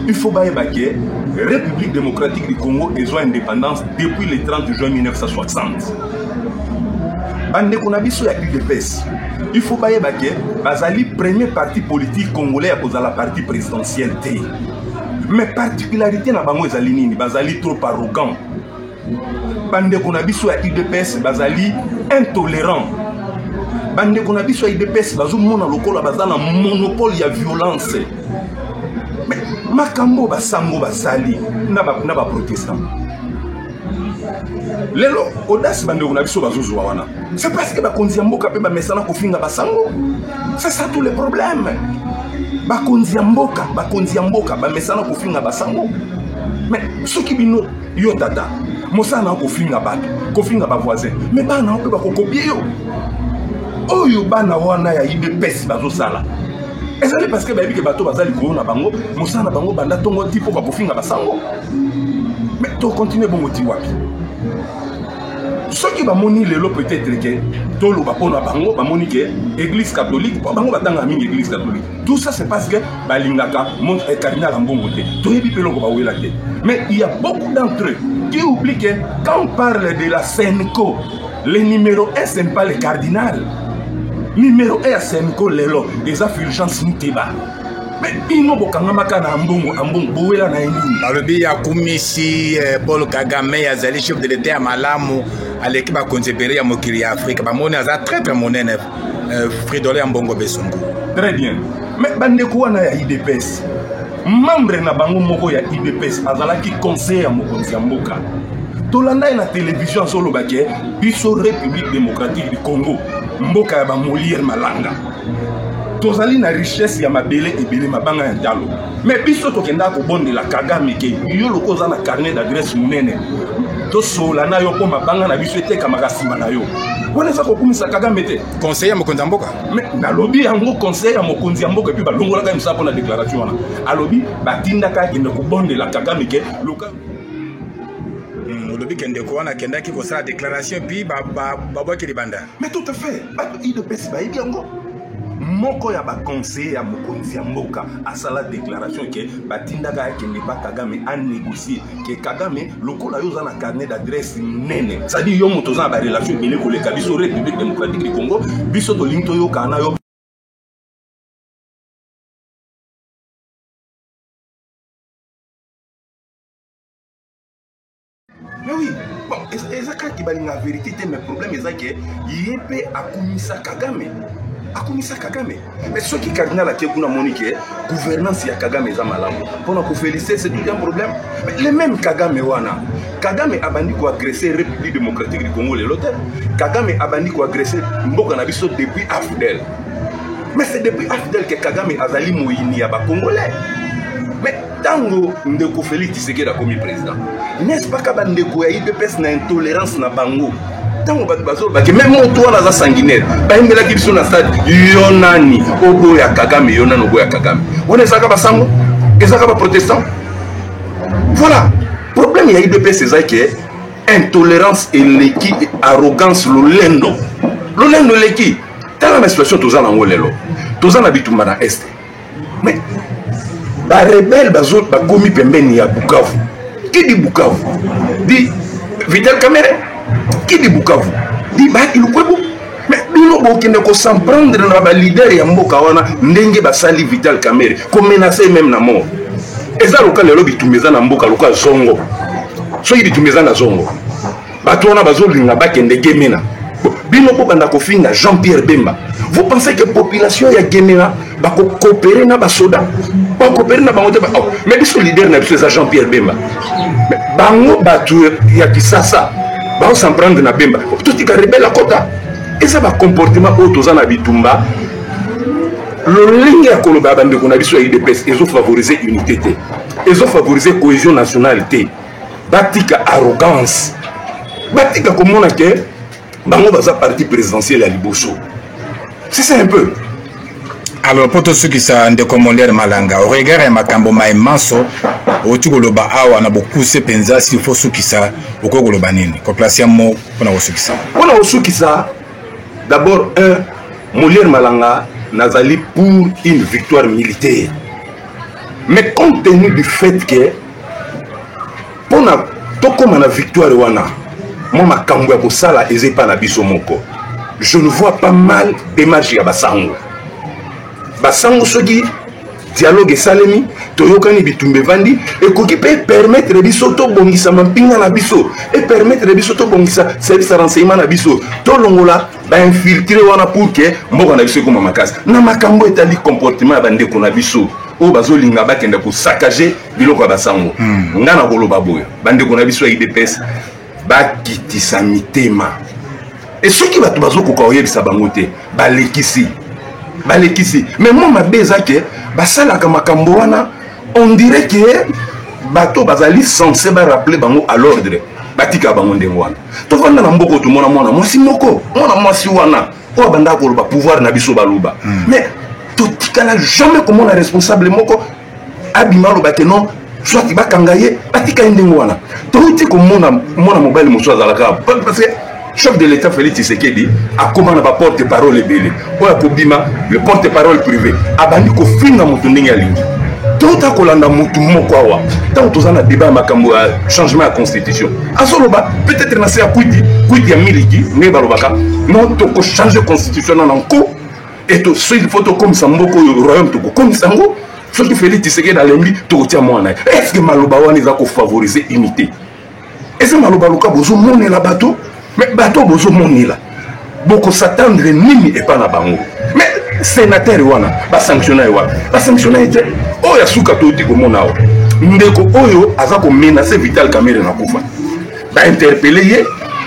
il faut bayeba ke République démocratique du Congo ezwa indépendance depuis le 30 juin 1960 bande kuna biso ya UDPS il faut bayeba ke bazali premier parti politique congolais à la partie présidentielle te mais particularité na bango ezali nini bazali trop arrogant bande kuna biso ya UDPS bazali intolérant bande kuna biso ya UDPS bazo mona lokola bazana monopole ya violence mais makambo basango basali na ba protestant lelo audace bande kuna biso bazozwa wana c'est parce que bakonzi ya mboka pe ba mesana kofinga basango c'est ça tout le problème bakonzi ya mboka ba mesana kofinga basango mais soki bino yo tata mosana kofinga bato kofinga ba voisin mais bana on peut ba kokopie yo oyo bana wana ya UDPS bazo sala ezali parce que bayebi ke bato bazali koona bango mosana bango banda tongo tipo ba kofinga basango mais to continuer bongo ti wapi soki bamoni lelo peut-être que tolo bapona bango bamoni ke église catholique bango batanga mingi église catholique tout ça c'est parce que balingaka mon cardinal ambongo te toyebi peloko bawela te mais il y a beaucoup d'entre eux qui oublient que quand on parle de la Senko le numéro 1 ce n'est pas le cardinal numéro 1 à Senko lelo des affluences n'uteba mais ino bokanga makana ambongo bowela na nini balobi ya kumisi Paul Kagame azali chef de l'État ya malamu aleki ba konzebere ya mokili ya Afrique bamoni aza très monene Fridolin Ambongo Besongo très bien mais bande kuwana ya IDPS membre na bango moko ya IDPS azalaki conseiller ya mokonzi ya mboka tolanda na télévision solo bake biso République démocratique du Congo mboka ya ba Molière Malanga tozali na richesse ya mabele ebele mabanga ya ndalo mais biso tokenda ko bondela Kagame ke yo lokoza na carnet d'adresse munene to sola na yo po mabanga na biso eteka makasima na yo wana sa ko kumisa Kagame te conseiller mokonzi mboka mais nalobi yango conseiller ya mokonzi mboka puis balongola ka misa pona déclaration wana alobi batinda ka kende ko bondela Kagame ke loka lobi kende ko wana kenda ki ko sala déclaration puis babaki libanda mais tout à fait bato IDPS ba yango moko ya ba conseiller ya mokonzi ya mboka asala déclaration ke batindaka akende ba Kagame a négocier ke Kagame lokola yo za na carnet d'adresse nene ça dit yo moto za ba relation bele koleka biso République démocratique du Congo biso to linto yo kana yo mais oui bon ezaka ki balinga vérité te mais problème ezaka yépe akumisa Kagame akomisa Kagame. Mais ce qui cardinal qui kuna monique gouvernance ya Kagame za malamu. Pour ko féliciter c'est tout un problème. Mais le même Kagame wana. Kagame abandi ko agresser République démocratique du Congo l'hôtel. Kagame abandi ko agresser mboka na biso depuis Afdel. Mais c'est depuis Afdel que Kagame azali moyini ya ba Congolais. Mais tango ndeko Félix Tshisekedi a commis président. N'est-ce pas que bandeko ya IDPS na intolérance na bango? Tango bazo ba que même toi na za sanguinaire. Ba imbela ki biso na stade yonani obo ya Kagame yonano obo ya Kagame. On ezaka ba sango, ezaka ba protestant. Voilà. Problème ya IDPS c'est que intolérance et leki arrogance lolendo. Lolendo leki. Dans la situation toza na ngolelo. Toza na bitumba na est. Mais ba rebelle bazo ba komi pembeni ya Bukavu. Qui dit Bukavu? Dit Vital Kamerhe. Qui dit Bukavu? Dit ba Ilukwebo. Mais bino bokende ko s'en prendre na ba leader ya mboka wana ndenge basali Vital Kamerhe ko menacer même na mort. Eza loka lelo bitumeza na mboka loka zongo. So yi bitumeza na zongo. Bato wana bazo linga bakende gemena. Bino ko banda ko finga Jean-Pierre Bemba. Vous pensez que la population ya Gemena va coopérer na ba soda? Va coopérer na bango te ba. Mais biso leader na biso Jean-Pierre Bemba. Mais bango batu ya Kisasa. Ba s'en prendre na Bemba. Tout tika rebelle à kota. Et ça va comportement auto na bitumba. Le ligne ya koloba bande ko na biso ya IDPS, ils ont favorisé unité té. Ils ont favorisé cohésion nationale té. Batika arrogance. Batika comment na ke bango baza parti présidentiel à Liboso. C'est ça un peu. Alors pour tous ceux qui sont de Molière Malanga, au regard de Makambo Maïmanso, au Tugoloba Awa, on a beaucoup de pensa s'il faut ceux qui sont au Kogolobanine. Qu'on place un mot pour nous ceux qui sont. On a ceux qui sont d'abord Molière Malanga Nazali pour une victoire militaire. Mais compte tenu du fait que pour na comme une victoire wana, moi Makambo ya Sala ezepa na biso moko. Je ne vois pas mal démarche ya basango. Basango soki dialogue salemi toyokani bitumbe vandi et koki peut permettre biso to bongisa mampinga na biso et permettre biso to bongisa service renseignement na biso to longola ba infiltrer wana pour que mboka na biso comme makasi na makambo etali comportement ya bandeko na biso o bazolinga bakende ko saccager biloko ya basango ngana koloba boyo bandeko na biso ya IDPS bakitisa mitema. Et ceux qui va tout bazo ko oyebisa bango te balekisi mais moi ma beza que basala ka makambo wana on dirait que bato bazali censé ba rappeler bango à l'ordre batika bango ndengo wana to vanda na mboko to mona mwasi moko mona mwasi wana o banda ko ba pouvoir na biso baluba mais to tikala jamais comme on a responsable moko abimalo ba que non soit ba kangaye batika ndengo wana to ti ko mona mobile moso azalaka parce que chef de l'État Félix Tshisekedi a commandé la porte-parole belé. Oya kobima le porte-parole privé. Abandi ko finga mutu ndenge alingi. Tota kolanda mutu moko awa. Tant tozana débat makambo changement de constitution. Asoloba peut-être na se akuiti ya miliki ne balobaka. Non to ko changer constitution na nko et to il faut to comme samboko royaume to ko comme sango. Ce que Félix Tshisekedi alembi to tia mwana. Est-ce que maloba wana za ko favoriser unité? Est-ce que maloba luka bozo mone la bateau? Mais bateau bozo monila boko s'attendre nini et pas na bango mais sénateur wana ba sanctionner était oh ya suka toti ko mona o ndeko oyo aza ko menacer Vital Kamerhe na kufa ba interpeller ye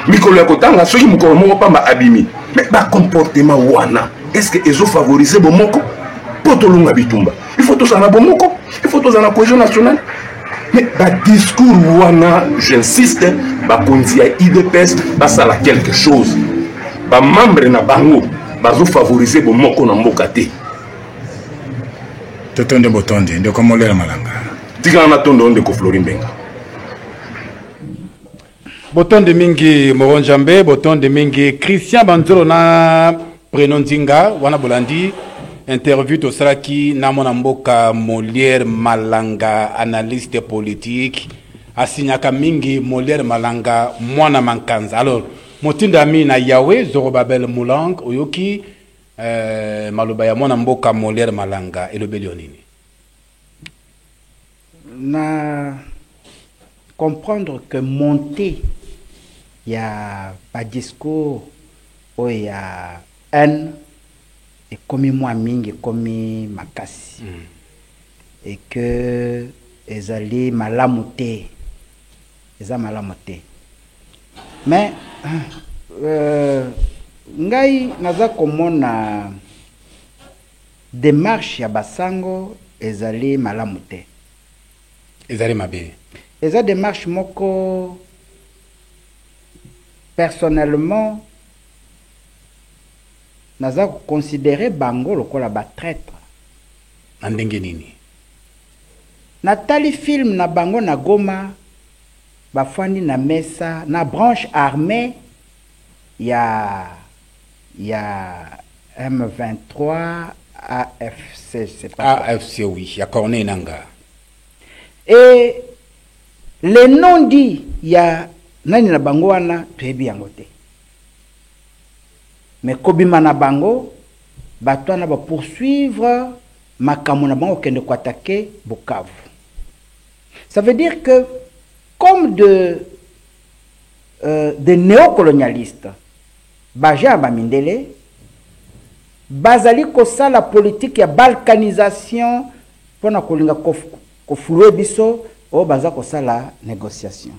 mikolo ya kotanga soki mukolo moko pamba abimi mais ba comportement wana est-ce que ezo favoriser bomoko potolunga bitumba il faut tous en bomoko il faut tous en cohésion nationale. Mais le discours wana, j'insiste, bakonzi ya IDPS basala quelque chose. Ba membre na bango bazo favoriser bo moko na mboka te. Totonde botonde de Molière Malanga. Tika na tondo onde ko Florine Benga. Botonde mingi Moronjambe, botonde mingi Christian Banzolo na Prenonzinga wana bolandi. Interview to Saraki Namona Mboka Molière Malanga, analyste politique. Asinyaka mingi Molière Malanga, mwana mankanza. Alors, motinda mi na Yahweh, Zorobabel Moulang, Oyoki, Malobaya mwana Mboka Molière Malanga, et le Bélionini. Na comprendre que monter, il y a pas discours, il y a haine. ekomi mwa mingi ekomi makasi et que ezali malamu te eza malamu te mais ngai naza komona démarche ya basango ezali malamu te ezali mabe eza démarche moko personnellement naza considérer bango lokola ba traître na ndenge nini natali film na bango na Goma bafandi na mesa na branche armée ya M23 AFC c'est pas AFC oui ya Corneille Nangaa et le nom dit ya nani na bango wana toyebi yango te mais kobima na bango bato wana ba poursuivre makambo na bango kende ko attaquer Bukavu. Ça veut dire que comme de néocolonialistes baja bamindele bazali kosala politique ya balkanisation pona kolinga kofulwe biso o baza kosala négociation.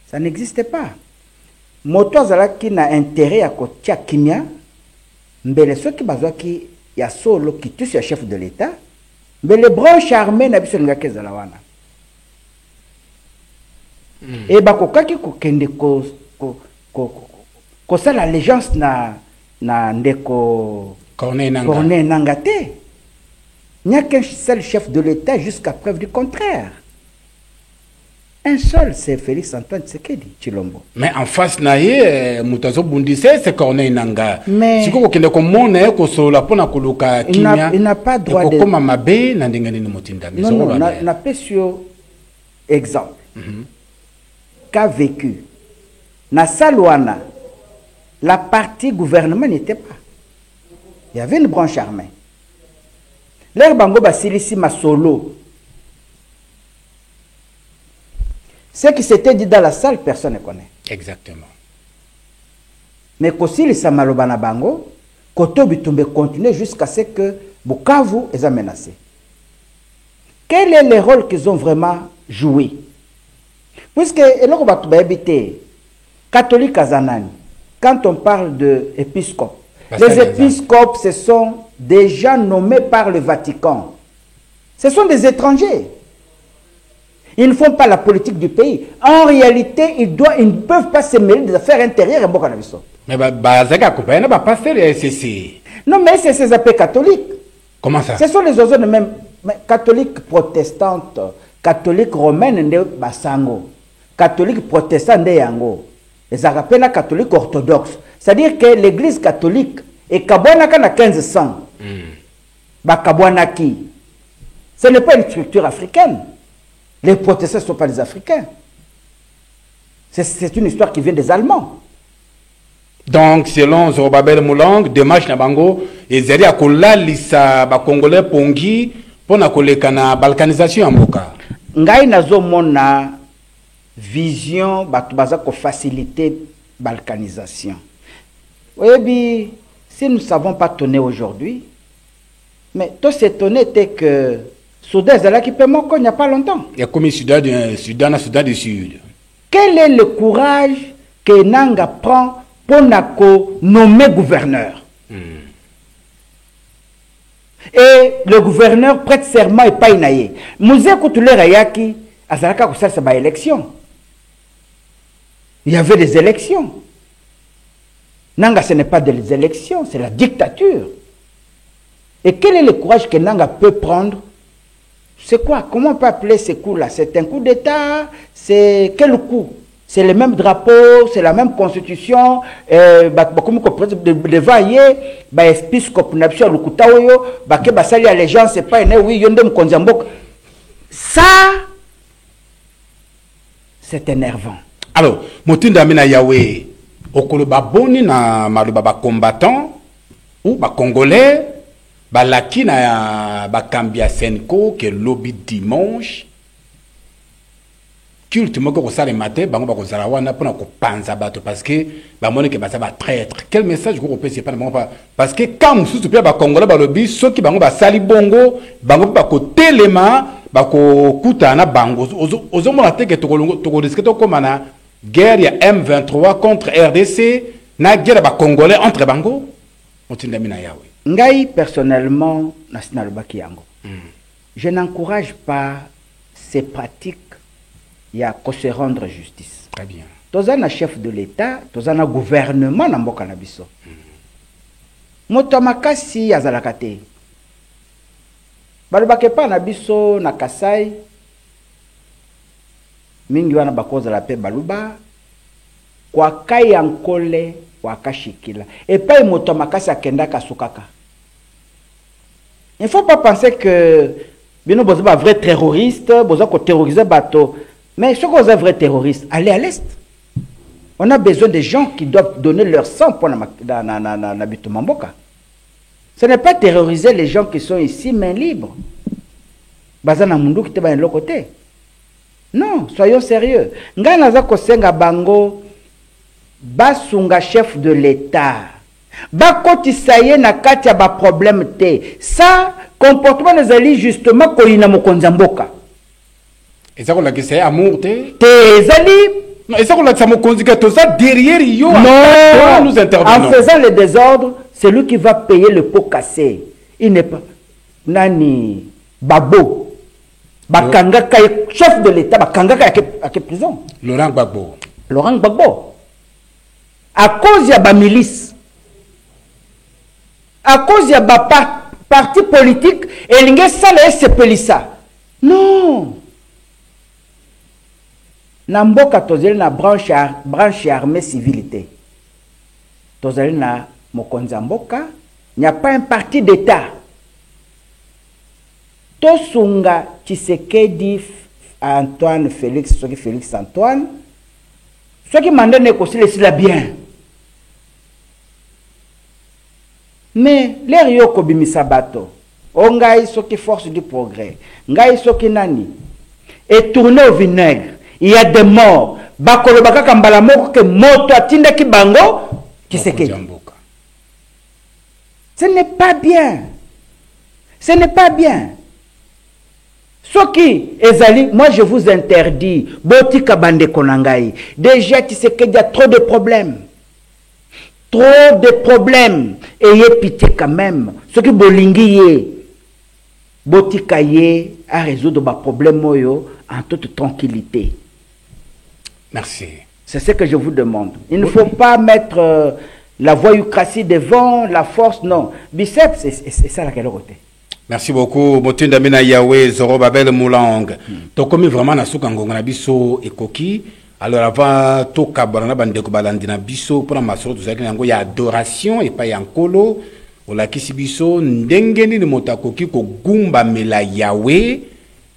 Ça n'existe pas. Moto azalaki na intérêt ya kotia kimia mbele soki bazwaki ya solo kitusi ya chef de l'État mbele branche armée na biso lingaki ezala wana et bakokaki kokende kosala allégeance na ndeko Corneille Nangaa te. Il n'y a qu'un seul chef de l'État jusqu'à preuve du contraire. Un seul, c'est Félix Antoine Tshisekedi Tshilombo. Mais en face naie mutazo bundise c'est Corneille Nangaa. Mais siko kende ko mona ko solo pona koluka kimia. Il n'a pas droit de koma mabe na ndenge ni motinda. Non, na pesio exemple. Qu'a vécu na Salwana la partie gouvernement n'était pas. Il y avait une branche armée. L'air bango basilisi masolo. Ce qui s'était dit dans la salle, personne ne connaît. Exactement. Mais Kosili Samaloba na bango, Koto Bitumbe continue jusqu'à ce que Bukavu est menacé. Quel est le rôle qu'ils ont vraiment joué? Puisque catholique Azanani, quand on parle d'épiscope, les épiscopes, ce sont des gens nommés par le Vatican. Ce sont des étrangers. Ils ne font pas la politique du pays. En réalité, ils ne peuvent pas se mêler des affaires intérieures. Mais pasteur et SCC. Non, mais c'est ces appels catholiques. Comment ça? Ce sont les oiseaux de même catholiques protestantes, catholiques romaines de Basango, catholiques protestants de Yango. Les appellent catholiques orthodoxes. C'est-à-dire que l'église catholique est Kabwanaka na 1500. Bakabwanaki. Ce n'est pas une structure africaine. Les protestants ne sont pas des Africains. C'est une histoire qui vient des Allemands. Donc, selon Zorobabel Moulang, démarche na bango, ezali akola lisa ba Congolais pongi pona koleka na balkanisation amboka. Ngai nazo mona vision batu baza ko faciliter balkanisation. Oui, si nous ne savons pas tonner aujourd'hui, mais tout s'étonner était que Soudan qui peut manquer il n'y a pas longtemps. Il y a comme Soudan du Sud. Quel est le courage que Nanga prend pour nommer gouverneur? Et le gouverneur prête serment et pas inaye. Mouzé Koutoulé Rayaki, Azaraka Koussal, c'est pas élection. Il y avait des élections. Nanga, ce n'est pas des élections, c'est la dictature. Et quel est le courage que Nanga peut prendre? C'est quoi? Comment on peut appeler ce coup-là? C'est un coup d'État? C'est quel coup? C'est le même drapeau, c'est la même constitution. Devant hier, épiscope Napsio Lukutaoyo, Basali allégeance, c'est pas une oui, Yondem Konzambok. Ça, c'est énervant. Alors, Motinda Mina Yahweh, Okolo Baboni na Malubaba combattant ou ba Congolais. Balaki na Bakambia Senko que lobby dimanche culte moko ko sala matin bango ba ko zala wana pona ko panza bato parce que ba moni ke ba sa ba traître. Quel message ko peut c'est pas parce que quand sous pe ba congolais ba lobi soki bango ba sali bongo bango ba ko telema ba ko kutana bango ozo mona te ke to ko risque to comme na guerre ya M23 contre RDC na guerre ba congolais entre bango otinda mina yawe. Ngai personnellement national baki yango. Je n'encourage pas ces pratiques. Il y a qu'à se rendre justice. Très bien. Tozana chef de l'État, tozana gouvernement na mboka na biso. Moto makasi azalaka te. Balobake pa na biso na Kasai mingi wana bakoza la pe baluba kwa kai ankole kwa kashikila. Et pas moto makasi akenda kasukaka. Il ne faut pas penser que bino bozo ba vrai terroriste, bozo ko terroriser bato. Mais ceux qui sont vrais terroristes, allez à l'Est. On a besoin de gens qui doivent donner leur sang pour l'habitat Mamboka. Ce n'est pas terroriser les gens qui sont ici, main libre. Bazana Mundu qui te va de l'autre côté. Non, soyons sérieux. Ngana Kosenga Bango, Basunga chef de l'État. Bakoti saye na katia ba problème te. Ça, comportement des alliés justement kolina mokonzamboka. Et ça, c'est amour, tes alliés. Non, et ça, c'est ça derrière yo. Non, nous intervenons. En faisant le désordre, c'est lui qui va payer le pot cassé. Il n'est pas. Nani Babo. Bakanga chef de l'État, Bakanga à quelle prison? Laurent Gbagbo. Laurent Gbagbo. À cause de la milice. À cause de la parti politique, et l'ingé ça, c'est Pelissa. Non. Namboka tozeli na branche armée civilité. Tozeli na mokonza mboka, il n'y a pas un parti d'État. Tosunga Tshisekedi Antoine Félix, soki Félix Antoine, soki mandat négocier c'est bien. Mais l'air yoko bimisa bato, ongai soki force du progrès, ngai soki nani, et tourner au vinaigre. Il y a des morts. Bakolo baka kambala moko ke moto atinda ki bango Tshisekedi. Ce n'est pas bien. Ce n'est pas bien. Soki ezali, moi je vous interdis boti kabande konangai. Déjà Tshisekedi a trop de problèmes. Trop de problèmes. Ayez pitié quand même. Soki bolingi ye boti kaye à résoudre ba problème moyo en toute tranquillité. Merci. C'est ce que je vous demande. Il ne faut pas mettre la voyoucratie devant la force, non. Biceps, c'est ça la côté. Merci beaucoup. Motinda Mina Yahweh, Zoro Babel Moulang. To comme vraiment na suka ngonga na biso ekoki. Alors avant to kabana bandeko balandi na biso pour masoro to zakina ngo ya adoration et pas yankolo. Ola kisibiso ndengeni ni motakoki ko gumba mela Yahweh.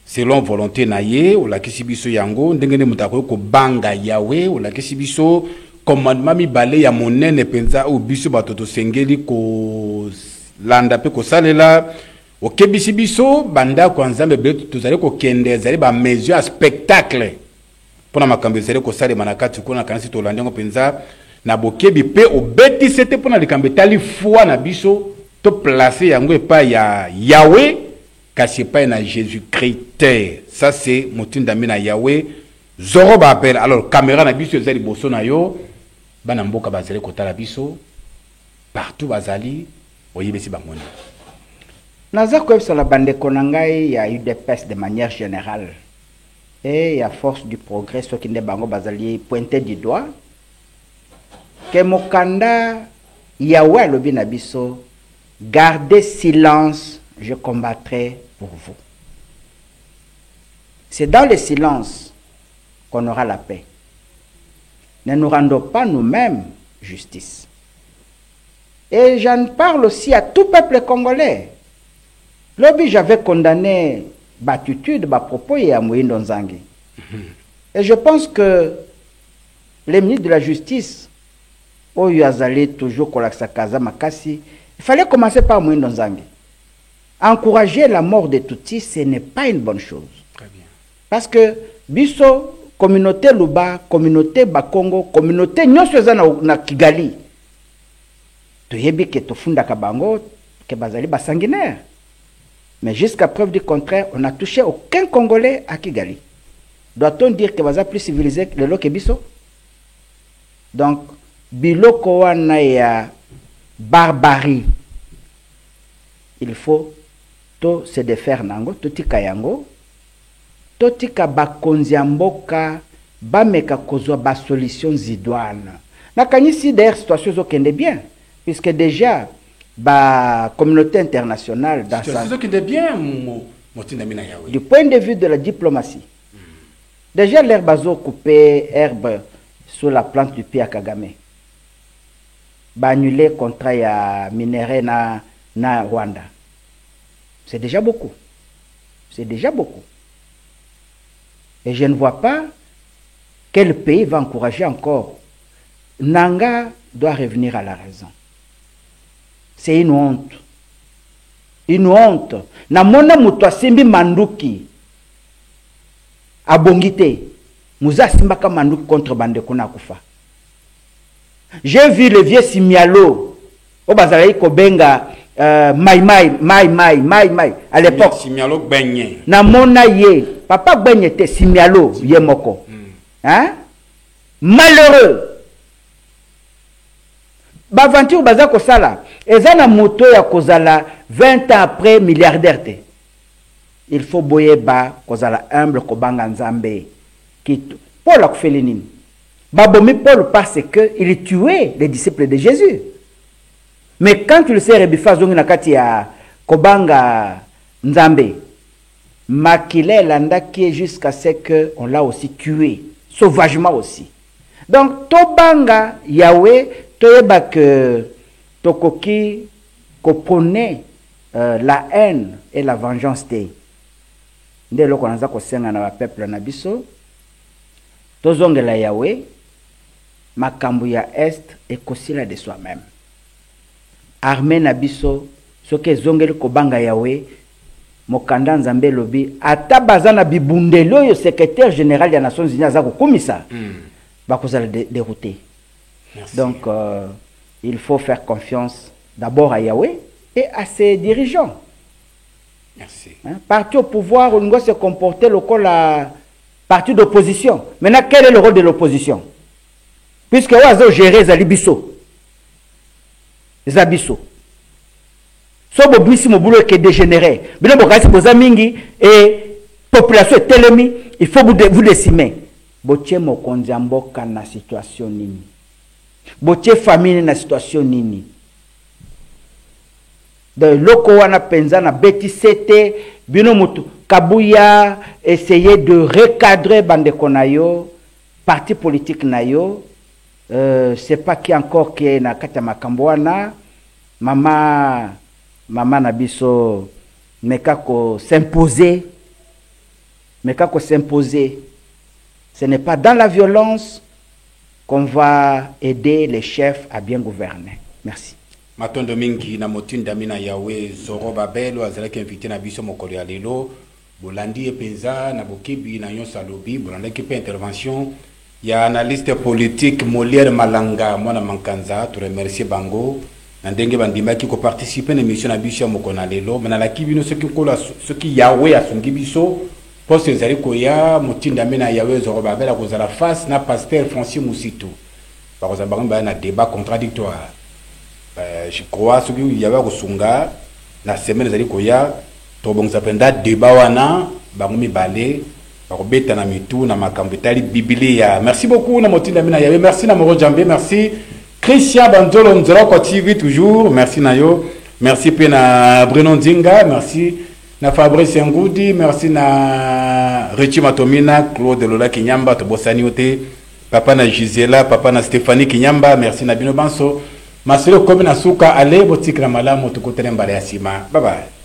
Selon volonté na ye, ou la kisibiso yango, ndengene mutako ko banga Yahweh, ou la kisibiso commandement mi bale ya monene penza ou biso batoto sengeli ko landa pe ko salela, o kebisibiso banda ko nzambe betu tuzali ko kende zali ba mesure spectacle. Pona makambe zali ko sale manakati ko na kanisi to landengo penza na bokebi pe o beti sete pona likambe tali foi na biso to placer yango e pa ya Yahweh. Kasi pas na Jésus-Christ. Ça c'est Motinda Mina Yahweh. Zoro Babel. Alors caméra na biso ezali boso na yo. Bana mboka bazali kotala biso. Partout bazali oyebesi bangoni. Naza koyebisa la bande konangai ya UDPS de manière générale. Et à force du progrès ceux qui ne bango bazali pointé du doigt que mokanda Yahweh lobi na biso gardez silence, je combattrai pour vous. C'est dans le silence qu'on aura la paix. Ne nous rendons pas nous-mêmes justice. Et j'en parle aussi à tout peuple congolais. Lobi j'avais condamné Batutude, propos et à Moïndo Nzangi. Et je pense que les ministres de la justice, Oyo Azali toujours Kolaksa Makasi, il fallait commencer par Moïndo Nzangi. Encourager la mort de Tutsi, ce n'est pas une bonne chose. Très bien. Parce que Bisso, communauté Luba, communauté Bakongo, communauté nyonso eza na Kigali. Toyebi ke tofunda kabango ke bazali basanguinaire. Mais jusqu'à preuve du contraire, on n'a touché aucun Congolais à Kigali. Doit-on dire que baza plus civilisé que le Lokebiso? Donc, biloko wana ya barbarie. Il faut to se défaire nango, to tika yango, to tika bakonzi mboka, bameka kozwa ba solution zidwana. Nakanisi d'ailleurs situation zokende bien, puisque déjà la communauté internationale dans sa... Du point de vue de la diplomatie, déjà l'herbe a coupé herbe sur la plante du pied à Kagame. Ba annuler contrat ya minerai na Rwanda. C'est déjà beaucoup. C'est déjà beaucoup. Et je ne vois pas quel pays va encourager encore. Nanga doit revenir à la raison. C'est une honte. Une honte. Namona muto asimbi manduki. Abongite. Muza simbaka manduki contre bandeko na kufa. J'ai vu le vieux Simialo. Obazalayi kobenga mai. À l'époque. Simialo Benye. Namona ye. Papa Benye te Simialo ye moko. Hein? Malheureux. Baventure baza kosala. Ezana moto ya kozala 20 ans après milliardaire te. Il faut boyeba kozala humble kobanga nzambe. Paul a fait nini. Babomi Paul parce que il tuait les disciples de Jésus. Mais quand tu le sais rebifa zongi nakati ya kobanga nzambe, makile landaki jusqu'à ce que on l'a aussi tué sauvagement aussi. Donc tobanga Yahweh toyeba que tokoki kopone la haine et la vengeance te. Nde loko naza kosenga na ba peuple na biso tozongela Yahweh makambu ya est ekosila de soi-même. Armée na biso soki ezongeli kobanga Yahweh mokanda nzambe lobi ata baza na bibundeli oyo secrétaire général ya Nations Unies aza kokumisa bakozala dérouté. Donc il faut faire confiance d'abord à Yahweh et à ses dirigeants. Merci. Hein? Parti au pouvoir, on doit se comporter comme la parti d'opposition. Maintenant, quel est le rôle de l'opposition? Puisque on a géré Zalibiso. Zabiso. So bobisi mo boulot qui est dégénéré. Bino bokasi boza mingi et population est telemi, il faut vous décimer. Botie mo konzamboka na situation nini. Botie famille na situation nini. De loko wana penza na beti sete bino mutu kabuya essayer de recadrer bandeko na yo parti politique na yo c'est pas qui encore qui na kata makambo wana mama na biso mekako s'imposer ce n'est pas dans la violence qu'on va aider les chefs à bien gouverner. Merci. Matondo mingi na motinda mina Yahweh Zoro Babelo azalaki invité na biso mokolo ya lelo bolandi epenza na bokebi na nyonso alobi bolanda ki pe intervention ya analyste politique Molière Malanga mwana mankanza to remercier bango na ndenge bandimaki ko participer na émission na biso mokolo na lelo mana la kibino soki Yahweh asungi biso poste ezali koya motinda mina Yahweh Zoro Babelo kozala face na pasteur Francis Musito bakoza bango na débat contradictoire. Je crois que il y avait Rosunga la semaine zali koya to bongza penda débat wana bangomi balé bakobeta na mitu na makambo tali biblia. Merci beaucoup na motinda mina yawe, merci na Moro Jambe, merci Christian Banzolo Nzoro TV toujours, merci nayo, merci pe na Bruno Nzinga, merci na Fabrice Ngoudi, merci na Richi Matomina, Claude Lola Kinyamba to bosani ote, papa na Gisela, papa na Stéphanie Kinyamba, merci na Bino Banso. Masero comme na suka ale botikra malamu tukutene mbale ya sima. Bye bye.